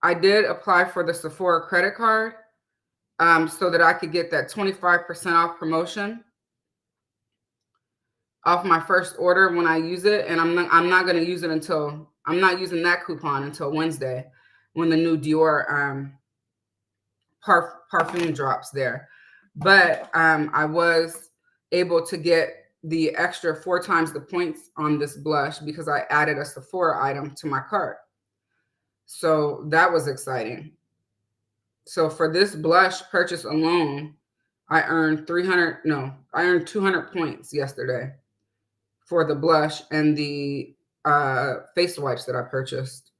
I did apply for the Sephora credit card so that I could get that 25% off promotion off my first order when I use it. And I'm not going to use it until, I'm not using that coupon until Wednesday when the new Dior perfume drops there. But I was able to get the extra 4 times the points on this blush because I added a Sephora item to my cart. So that was exciting. So for this blush purchase alone, I earned 200 points yesterday for the blush and the face wipes that I purchased.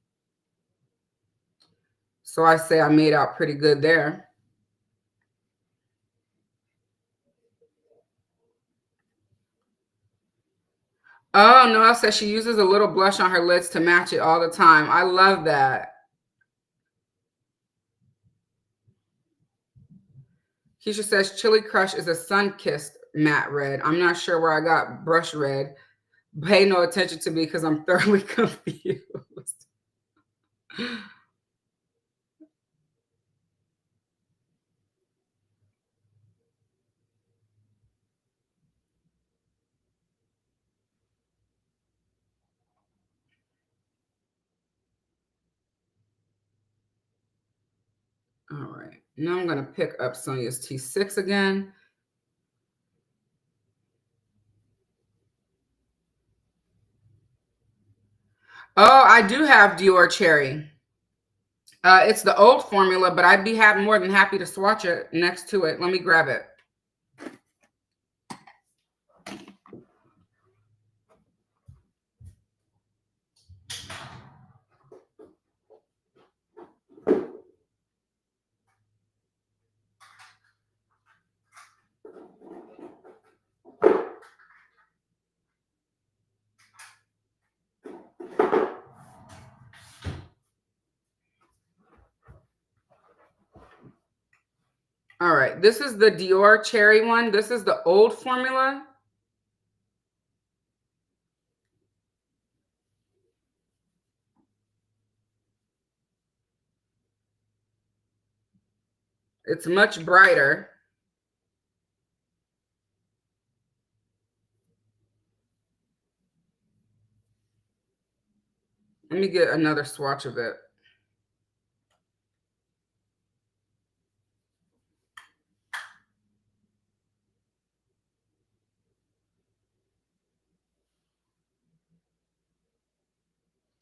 So I say I made out pretty good there. Oh, Noelle says she uses a little blush on her lids to match it all the time. I love that. Keisha says Chili Crush is a sun-kissed matte red. I'm not sure where I got brush red. Pay no attention to me because I'm thoroughly confused. All right. Now I'm going to pick up Sonia's T6 again. Oh, I do have Dior Cherry. It's the old formula, but I'd be more than happy to swatch it next to it. Let me grab it. All right, this is the Dior Cherry one. This is the old formula. It's much brighter. Let me get another swatch of it.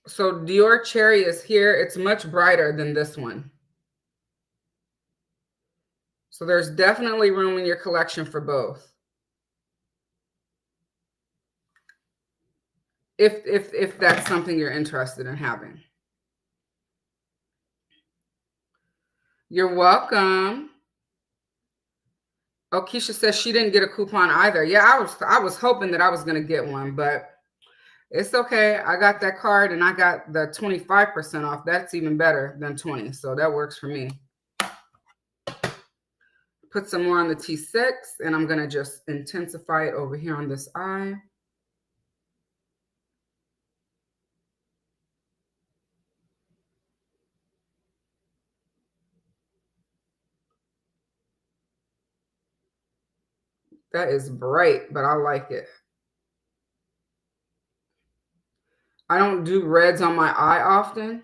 So Dior Cherry is here. It's much brighter than this one. So there's definitely room in your collection for both. If that's something you're interested in having. You're welcome. Oh, Keisha says she didn't get a coupon either. Yeah, I was hoping that I was going to get one, but it's okay. I got that card and I got the 25% off. That's even better than 20. So that works for me. Put some more on the T6 and I'm going to just intensify it over here on this eye. That is bright, but I like it. I don't do reds on my eye often.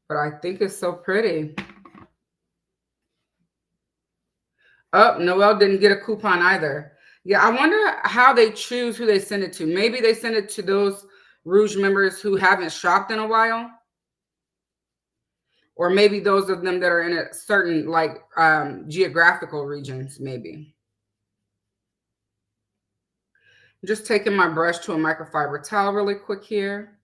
But I think it's so pretty. Oh, Noelle didn't get a coupon either. Yeah, I wonder how they choose who they send it to. Maybe they send it to those Rouge members who haven't shopped in a while. Or maybe those of them that are in a certain geographical regions, maybe. Just taking my brush to a microfiber towel really quick here.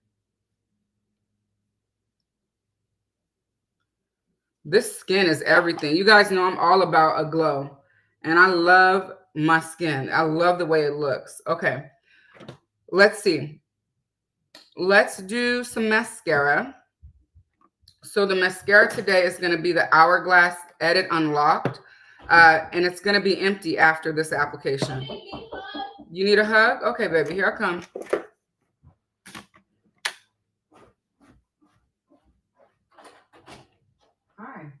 This skin is everything. You guys know I'm all about a glow. And I love my skin. I love the way it looks. Okay. Let's see. Let's do some mascara. So the mascara today is going to be the Hourglass Edit Unlocked. And it's going to be empty after this application. You need a hug? Okay, baby. Here I come. Hi.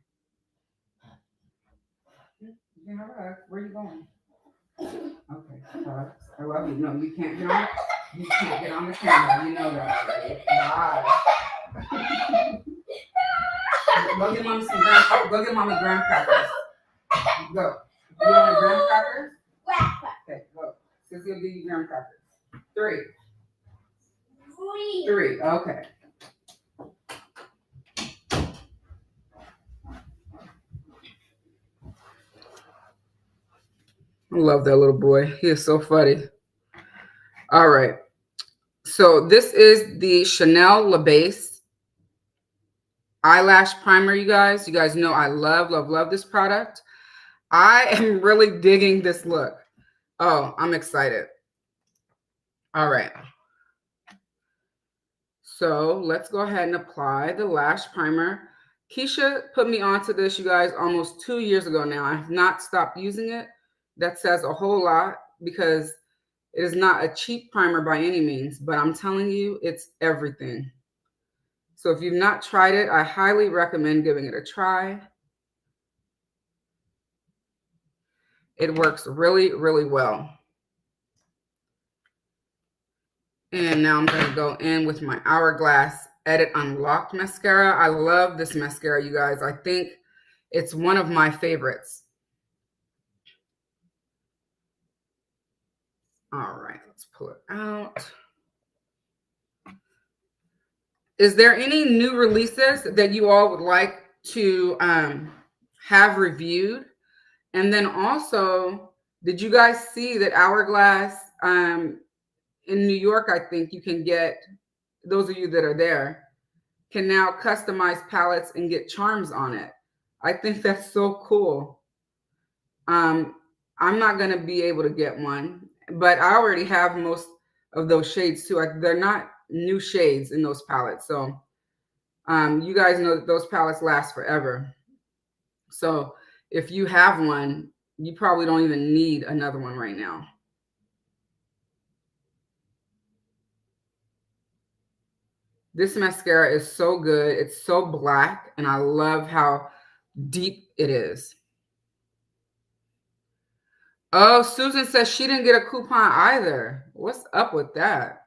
You can have a hug. Where are you going? Okay. I love you. No, you can't get on. You can't get on the camera. You know that already. Bye. Go get mommy go get mommy graham crackers. Go. You want a graham crackers? Okay, go. Sissy will give you graham crackers. 3. 3. Okay. I love that little boy. He is so funny. All right. So this is the Chanel La Base eyelash primer, you guys. You guys know I love, love, love this product. I am really digging this look. Oh, I'm excited. All right. So let's go ahead and apply the lash primer. Keisha put me onto this, you guys, almost 2 years ago now. I have not stopped using it. That says a whole lot because it is not a cheap primer by any means, but I'm telling you, it's everything. So if you've not tried it, I highly recommend giving it a try. It works really, really well. And now I'm going to go in with my Hourglass Edit Unlocked mascara. I love this mascara, you guys. I think it's one of my favorites. All right, let's pull it out. Is there any new releases that you all would like to have reviewed? And then also, did you guys see that Hourglass in New York, I think you can get, those of you that are there, can now customize palettes and get charms on it. I think that's so cool. I'm not going to be able to get one, but I already have most of those shades too. They're not new shades in those palettes. So you guys know that those palettes last forever. So if you have one, you probably don't even need another one right now. This mascara is so good. It's so black, and I love how deep it is. Oh, Susan says she didn't get a coupon either. What's up with that?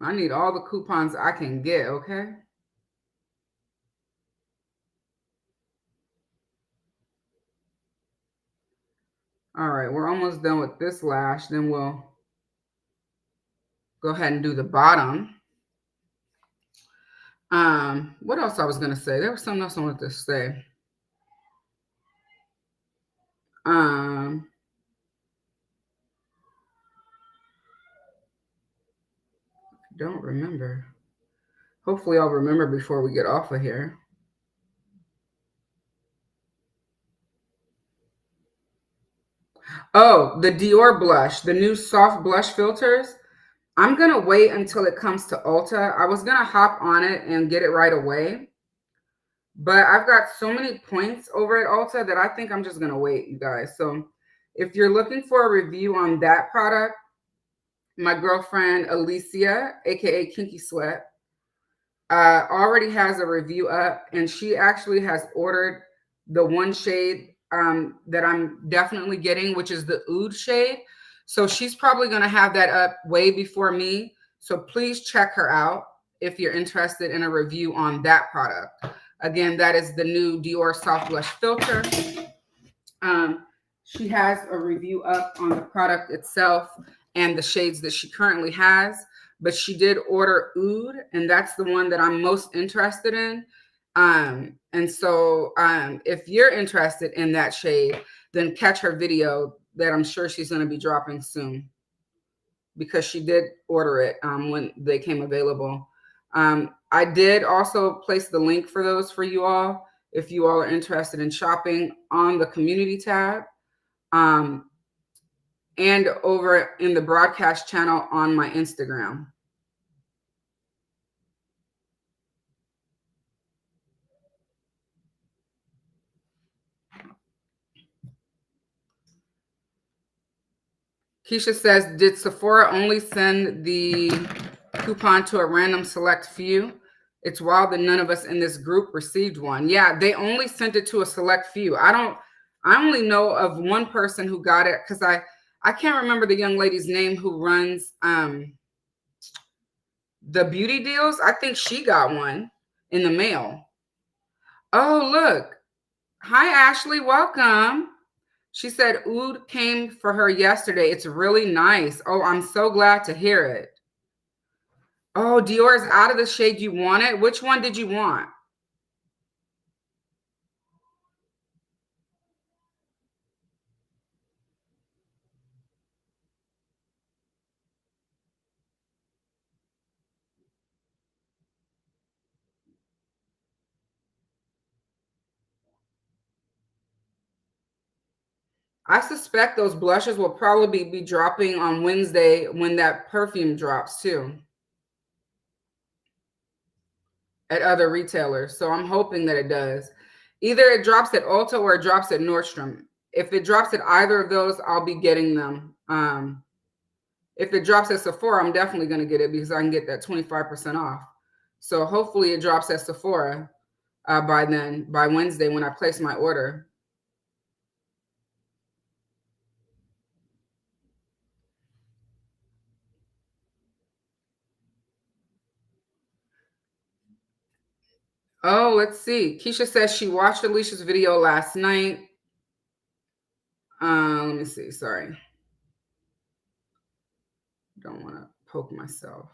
I need all the coupons I can get, okay? All right, we're almost done with this lash. Then we'll go ahead and do the bottom. What else I was going to say? There was something else I wanted to say. I don't remember. Hopefully I'll remember before we get off of here. Oh, the Dior blush, the new soft blush filters. I'm going to wait until it comes to Ulta. I was going to hop on it and get it right away. But I've got so many points over at Ulta that I think I'm just going to wait, you guys. So if you're looking for a review on that product, my girlfriend Alicia, aka Kinky Sweat, already has a review up, and she actually has ordered the one shade that I'm definitely getting, which is the Oud shade. So she's probably going to have that up way before me. So please check her out if you're interested in a review on that product. Again, that is the new Dior Soft Blush Filter. She has a review up on the product itself and the shades that she currently has, but she did order Oud, and that's the one that I'm most interested in. And so if you're interested in that shade, then catch her video that I'm sure she's going to be dropping soon, because she did order it when they came available. I did also place the link for those for you all if you all are interested in shopping on the community tab and over in the broadcast channel on my Instagram. Keisha says, did Sephora only send the coupon to a random select few? It's wild that none of us in this group received one. Yeah, they only sent it to a select few. I only know of one person who got it, because I can't remember the young lady's name who runs the beauty deals. I think she got one in the mail. Oh, look. Hi, Ashley. Welcome. She said Oud came for her yesterday. It's really nice. Oh, I'm so glad to hear it. Oh, Dior is out of the shade you wanted. Which one did you want? I suspect those blushes will probably be dropping on Wednesday when that perfume drops too at other retailers. So I'm hoping that it does. Either it drops at Ulta or it drops at Nordstrom. If it drops at either of those, I'll be getting them. If it drops at Sephora, I'm definitely going to get it because I can get that 25% off. So hopefully it drops at Sephora by Wednesday when I place my order. Oh, let's see. Keisha says she watched Alicia's video last night. Let me see. Sorry. Don't want to poke myself.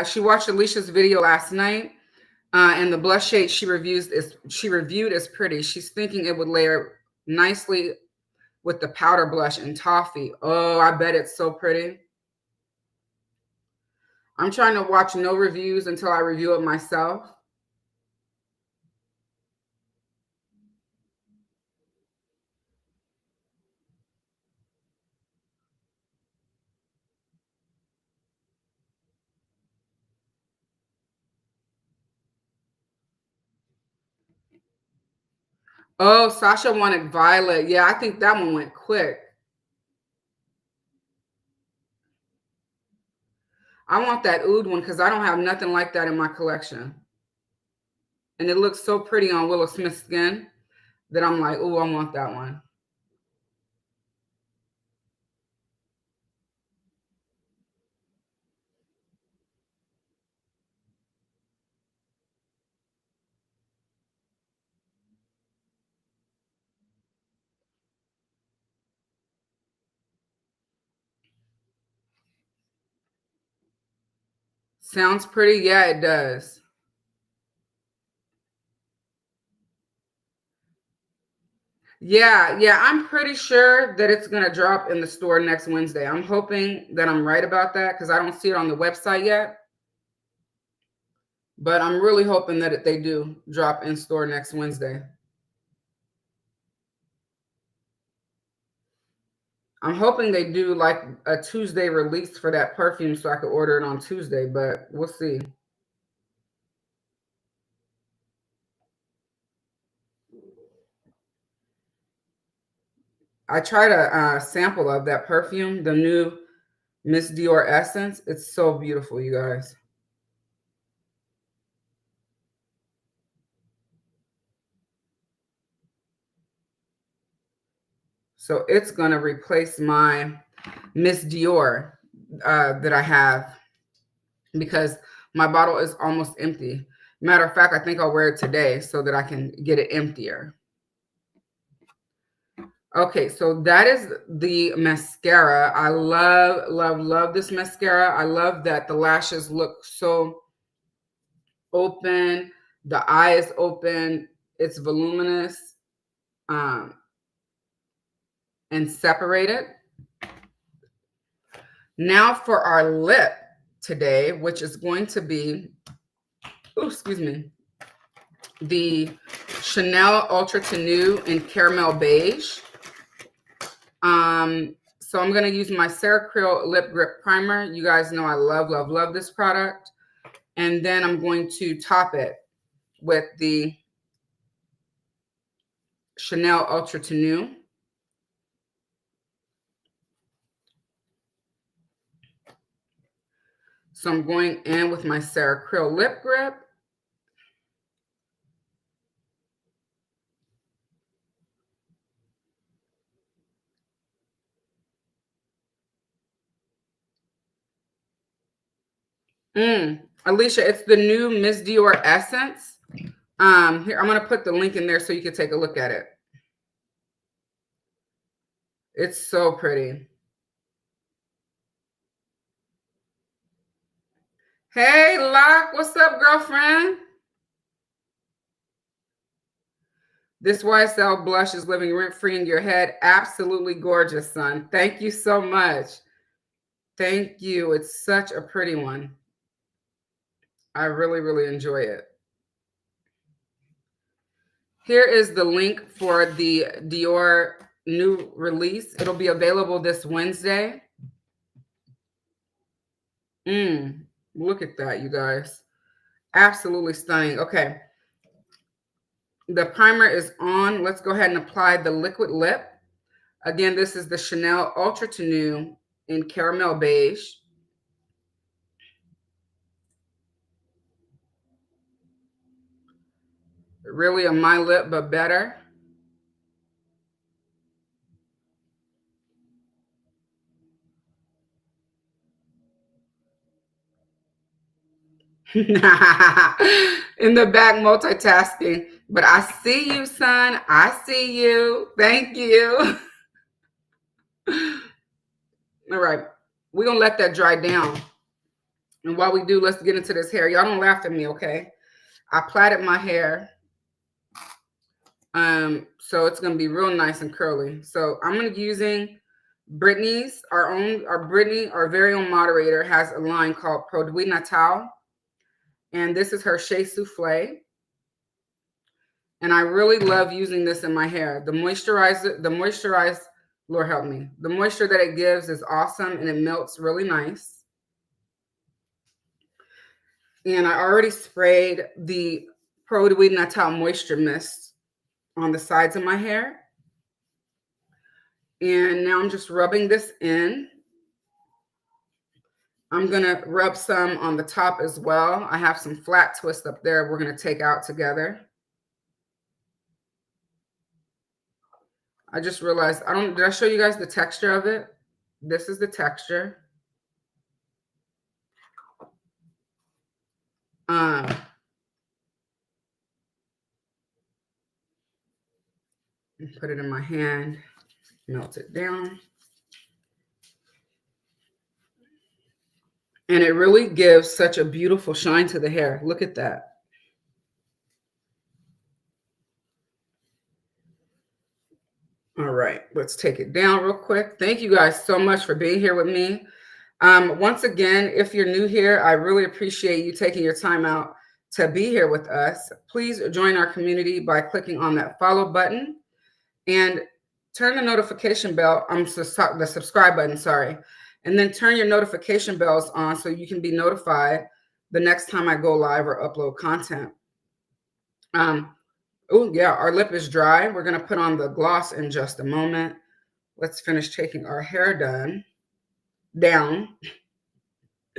She watched Alicia's video last night, and the blush shade she reviewed is pretty. She's thinking it would layer nicely with the powder blush and toffee. Oh, I bet it's so pretty. I'm trying to watch no reviews until I review it myself. Oh, Sasha wanted violet. Yeah, I think that one went quick. I want that oud one because I don't have nothing like that in my collection. And it looks so pretty on Willow Smith's skin that I'm like, oh, I want that one. Sounds pretty? Yeah, it does. Yeah, I'm pretty sure that it's going to drop in the store next Wednesday. I'm hoping that I'm right about that because I don't see it on the website yet. But I'm really hoping that they do drop in store next Wednesday. I'm hoping they do like a Tuesday release for that perfume so I could order it on Tuesday, but we'll see. I tried a sample of that perfume, the new Miss Dior Essence. It's so beautiful, you guys. So it's going to replace my Miss Dior that I have because my bottle is almost empty. Matter of fact, I think I'll wear it today so that I can get it emptier. Okay, so that is the mascara. I love this mascara. I love that the lashes look so open. The eye is open. It's voluminous and separated. Now for our lip today, which is going to be, the Chanel Ultra Tenue in Caramel Beige. So I'm going to use my CREAL Lip Grip Primer. You guys know I love this product. And then I'm going to top it with the Chanel Ultra Tenue. So I'm going in with my CREAL Lip Grip. Alicia, it's the new Miss Dior Essence. Here, I'm going to put the link in there so you can take a look at it. It's so pretty. Hey, Locke, what's up, girlfriend? This YSL blush is living rent-free in your head. Absolutely gorgeous, son. Thank you so much. Thank you. It's such a pretty one. I really enjoy it. Here is the link for the Dior new release. It'll be available this Wednesday. Look at that, you guys. Absolutely stunning. Okay. The primer is on. Let's go ahead and apply the liquid lip. Again, this is the Chanel Ultra Tenue in Caramel Beige. Really a my lip, but better. In the back multitasking. But I see you, son. I see you. Thank you. All right. We're going to let that dry down. And while we do, let's get into this hair. Y'all don't laugh at me, okay? I plaited my hair. So it's going to be real nice and curly. So I'm going to be using Brittany's, our very own moderator has a line called Produit Natal. And this is her Shea Souffle. And I really love using this in my hair. The moisturizer, Lord help me. The moisture that it gives is awesome and it melts really nice. And I already sprayed the Produit Natal Moisture Mist on the sides of my hair. And now I'm just rubbing this in. I'm going to rub some on the top as well. I have some flat twists up there we're going to take out together. I just realized, did I show you guys the texture of it? This is the texture. Put it in my hand, melt it down. And it really gives such a beautiful shine to the hair. Look at that. All right, let's take it down real quick. Thank you guys so much for being here with me. Once again, if you're new here, I really appreciate you taking your time out to be here with us. Please join our community by clicking on that follow button and turn the notification bell. The subscribe button, sorry. And then turn your notification bells on so you can be notified the next time I go live or upload content. Oh, yeah, our lip is dry. We're going to put on the gloss in just a moment. Let's finish taking our hair down.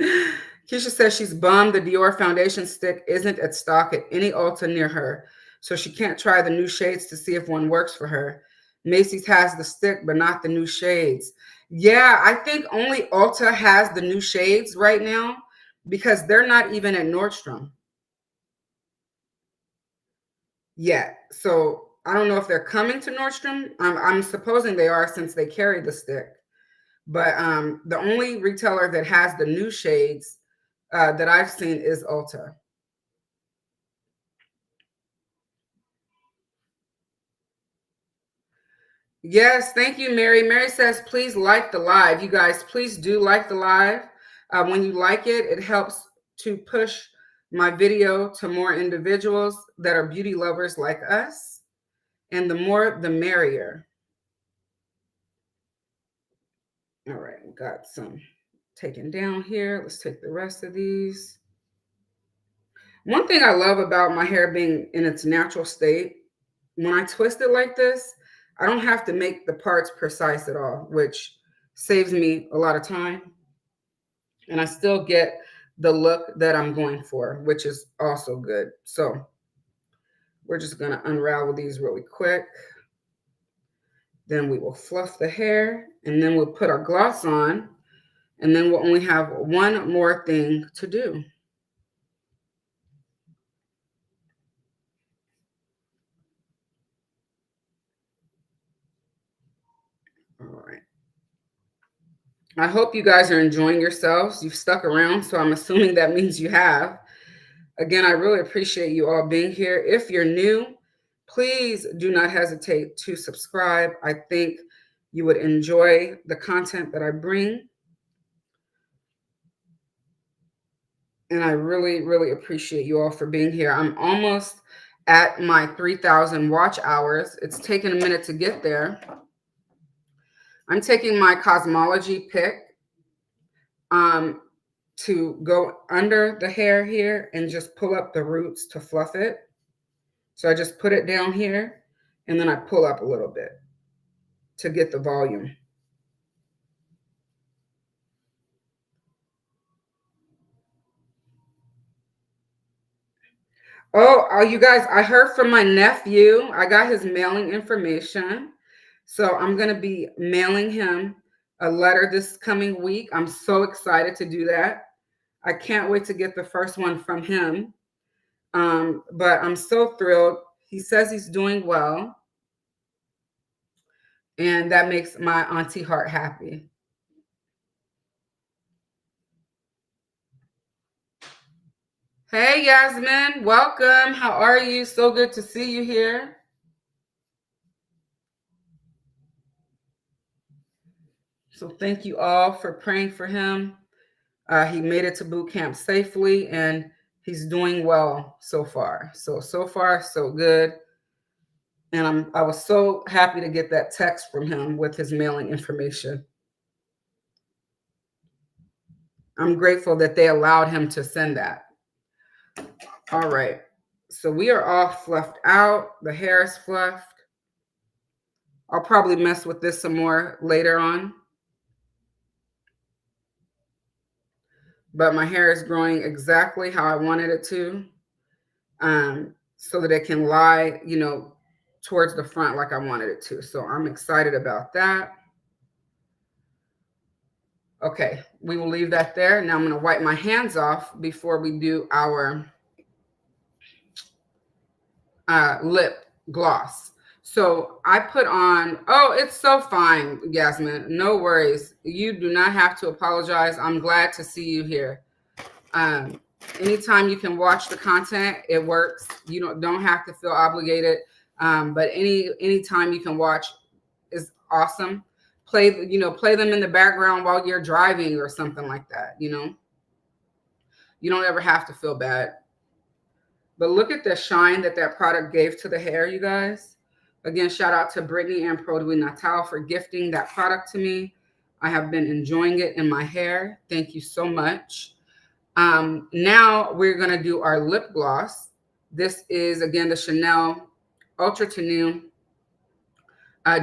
Keisha says she's bummed the Dior foundation stick isn't at stock at any Ulta near her, so she can't try the new shades to see if one works for her. Macy's has the stick, but not the new shades. Yeah, I think only Ulta has the new shades right now because they're not even at Nordstrom yet. So I don't know if they're coming to Nordstrom. I'm supposing they are since they carry the stick. But the only retailer that has the new shades that I've seen is Ulta. Yes, thank you, Mary. Mary says, please like the live. You guys, please do like the live. When you like it, it helps to push my video to more individuals that are beauty lovers like us. And the more, the merrier. All right, we got some taken down here. Let's take the rest of these. One thing I love about my hair being in its natural state, when I twist it like this, I don't have to make the parts precise at all, which saves me a lot of time. And I still get the look that I'm going for, which is also good. So we're just going to unravel these really quick. Then we will fluff the hair and then we'll put our gloss on. And then we'll only have one more thing to do. All right. I hope you guys are enjoying yourselves. You've stuck around, so I'm assuming that means you have. Again, I really appreciate you all being here. If you're new, please do not hesitate to subscribe. I think you would enjoy the content that I bring. And I really, really appreciate you all for being here. I'm almost at my 3,000 watch hours. It's taken a minute to get there. I'm taking my Cosmology pick to go under the hair here and just pull up the roots to fluff it. So I just put it down here and then I pull up a little bit to get the volume. Oh, you guys, I heard from my nephew. I got his mailing information. So I'm going to be mailing him a letter this coming week. I'm so excited to do that. I can't wait to get the first one from him. But I'm so thrilled. He says he's doing well. And that makes my auntie heart happy. Hey, Yasmin, welcome. How are you? So good to see you here. So thank you all for praying for him. He made it to boot camp safely and he's doing well so far. So far, so good. And I was so happy to get that text from him with his mailing information. I'm grateful that they allowed him to send that. All right. So we are all fluffed out. The hair is fluffed. I'll probably mess with this some more later on. But my hair is growing exactly how I wanted it to. So that it can lie, towards the front like I wanted it to. So I'm excited about that. Okay, we will leave that there. Now I'm going to wipe my hands off before we do our lip gloss. So I put on, oh, it's so fine, Yasmin. No worries. You do not have to apologize. I'm glad to see you here. Anytime you can watch the content, it works. You don't have to feel obligated. But any time you can watch is awesome. Play them in the background while you're driving or something like that. You don't ever have to feel bad. But look at the shine that product gave to the hair, you guys. Again, shout out to Brittany and Produit Natal for gifting that product to me. I have been enjoying it in my hair. Thank you so much. Now we're going to do our lip gloss. This is, again, the Chanel Ultra Tenue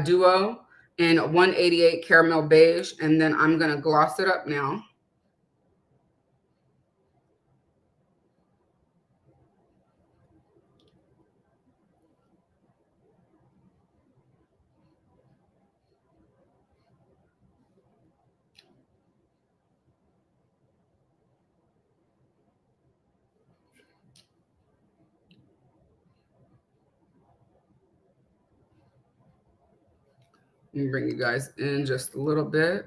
Duo in 188 Caramel Beige. And then I'm going to gloss it up now. Let me bring you guys in just a little bit.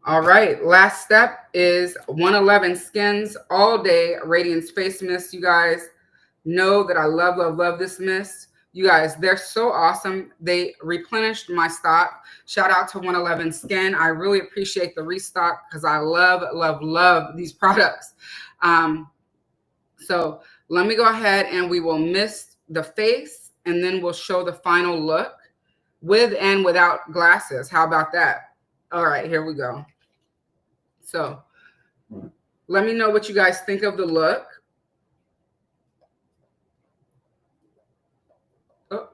All right, last step is 111 Skins All Day Radiance Face Mist. You guys know that I love, love, love this mist. You guys, they're so awesome. They replenished my stock. Shout out to 111 Skin. I really appreciate the restock because I love, love, love these products. So let me go ahead and we will mist the face and then we'll show the final look with and without glasses. How about that? All right, here we go. So let me know what you guys think of the look. Oh.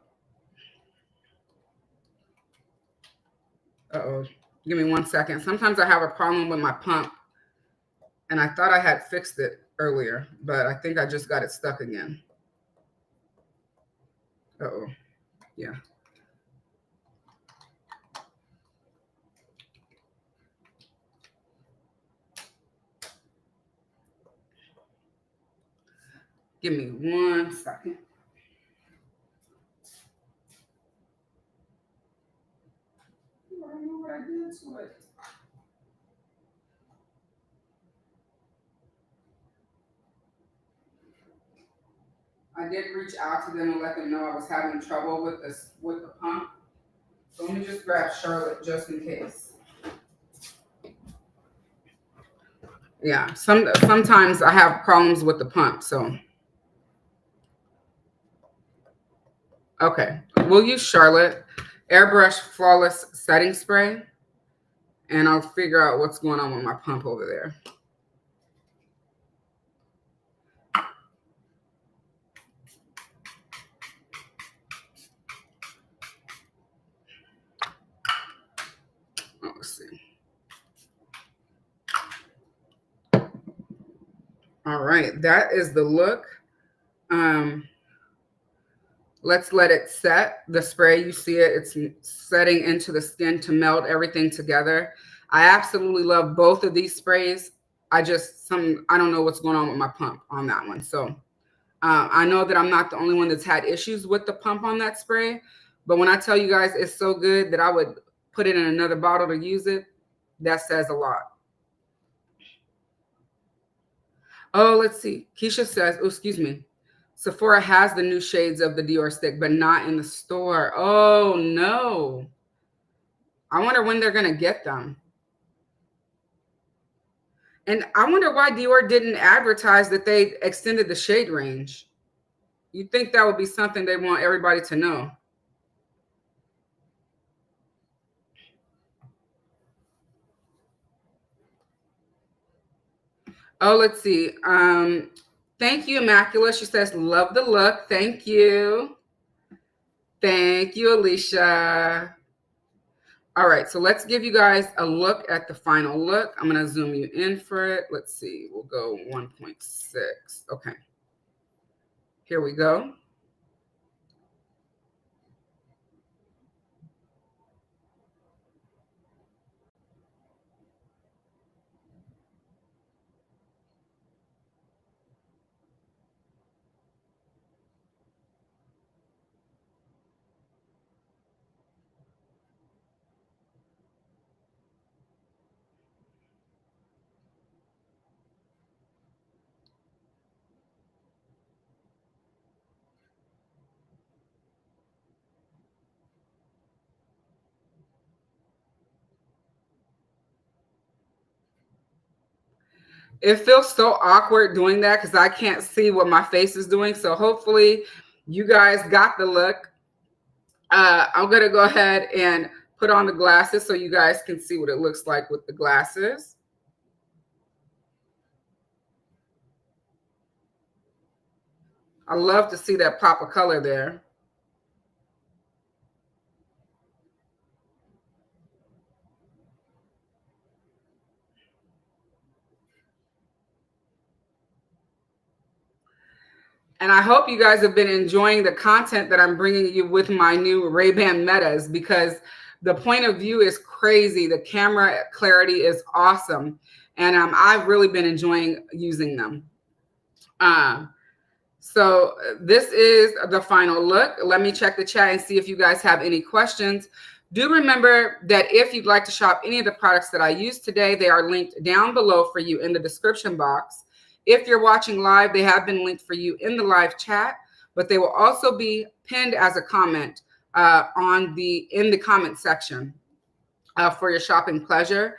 Uh-oh. Give me 1 second. Sometimes I have a problem with my pump. And I thought I had fixed it earlier, but I think I just got it stuck again. Uh-oh. Yeah. Give me 1 second. I don't know what I did to it. I did reach out to them and let them know I was having trouble with the pump. So let me just grab Charlotte just in case. Yeah, sometimes I have problems with the pump, so. Okay, we'll use Charlotte Airbrush Flawless Setting Spray, and I'll figure out what's going on with my pump over there. Let's see. All right, that is the look. Let's let it set. The spray, you see it, it's setting into the skin to melt everything together. I absolutely love both of these sprays. I don't know what's going on with my pump on that one. So I know that I'm not the only one that's had issues with the pump on that spray, but when I tell you guys it's so good that I would put it in another bottle to use it, that says a lot. Oh, let's see. Keisha says, oh, excuse me. Sephora has the new shades of the Dior stick, but not in the store. Oh, no. I wonder when they're going to get them. And I wonder why Dior didn't advertise that they extended the shade range. You'd think that would be something they want everybody to know. Oh, let's see. Thank you, Immaculate. She says, love the look. Thank you. Thank you, Alicia. All right, so let's give you guys a look at the final look. I'm going to zoom you in for it. Let's see. We'll go 1.6. Okay. Here we go. It feels so awkward doing that because I can't see what my face is doing. So hopefully you guys got the look. I'm going to go ahead and put on the glasses so you guys can see what it looks like with the glasses. I love to see that pop of color there. And I hope you guys have been enjoying the content that I'm bringing you with my new Ray-Ban Metas, because the point of view is crazy. The camera clarity is awesome. And I've really been enjoying using them. So this is the final look. Let me check the chat and see if you guys have any questions. Do remember that if you'd like to shop any of the products that I used today, they are linked down below for you in the description box. If you're watching live, they have been linked for you in the live chat, but they will also be pinned as a comment in the comment section for your shopping pleasure.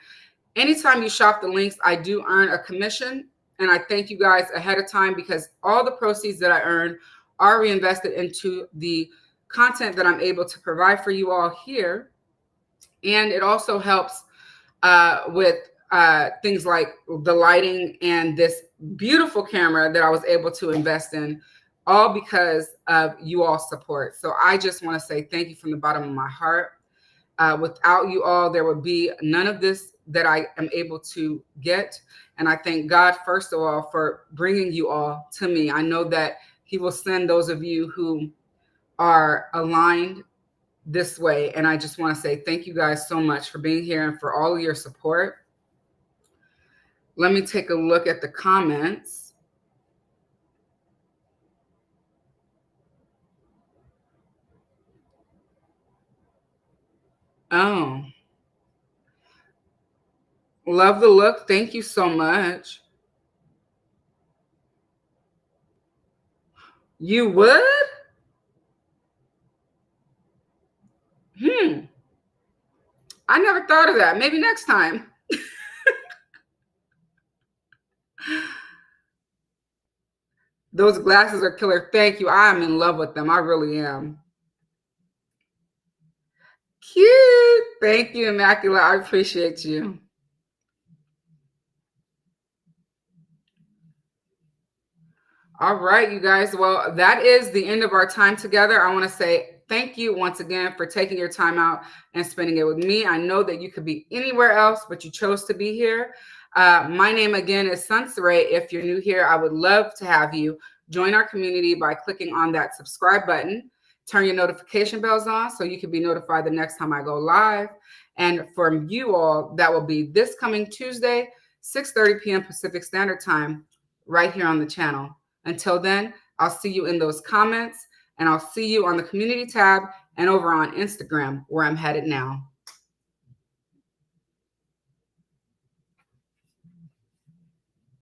Anytime you shop the links, I do earn a commission, and I thank you guys ahead of time because all the proceeds that I earn are reinvested into the content that I'm able to provide for you all here. And it also helps with things like the lighting and this beautiful camera that I was able to invest in, all because of you all support. So I just want to say thank you from the bottom of my heart. Without you all, there would be none of this that I am able to get. And I thank God, first of all, for bringing you all to me. I know that he will send those of you who are aligned this way. And I just want to say thank you guys so much for being here and for all of your support. Let me take a look at the comments. Oh, love the look. Thank you so much. You would? I never thought of that. Maybe next time. Those glasses are killer. Thank you. I am in love with them. I really am. Cute. Thank you, Immaculate. I appreciate you. All right, you guys. Well, that is the end of our time together. I want to say thank you once again for taking your time out and spending it with me. I know that you could be anywhere else, but you chose to be here. My name again is Sunsaray. If you're new here, I would love to have you join our community by clicking on that subscribe button. Turn your notification bells on so you can be notified the next time I go live. And for you all, that will be this coming Tuesday, 6:30 p.m. Pacific Standard Time, right here on the channel. Until then, I'll see you in those comments, and I'll see you on the community tab and over on Instagram, where I'm headed now.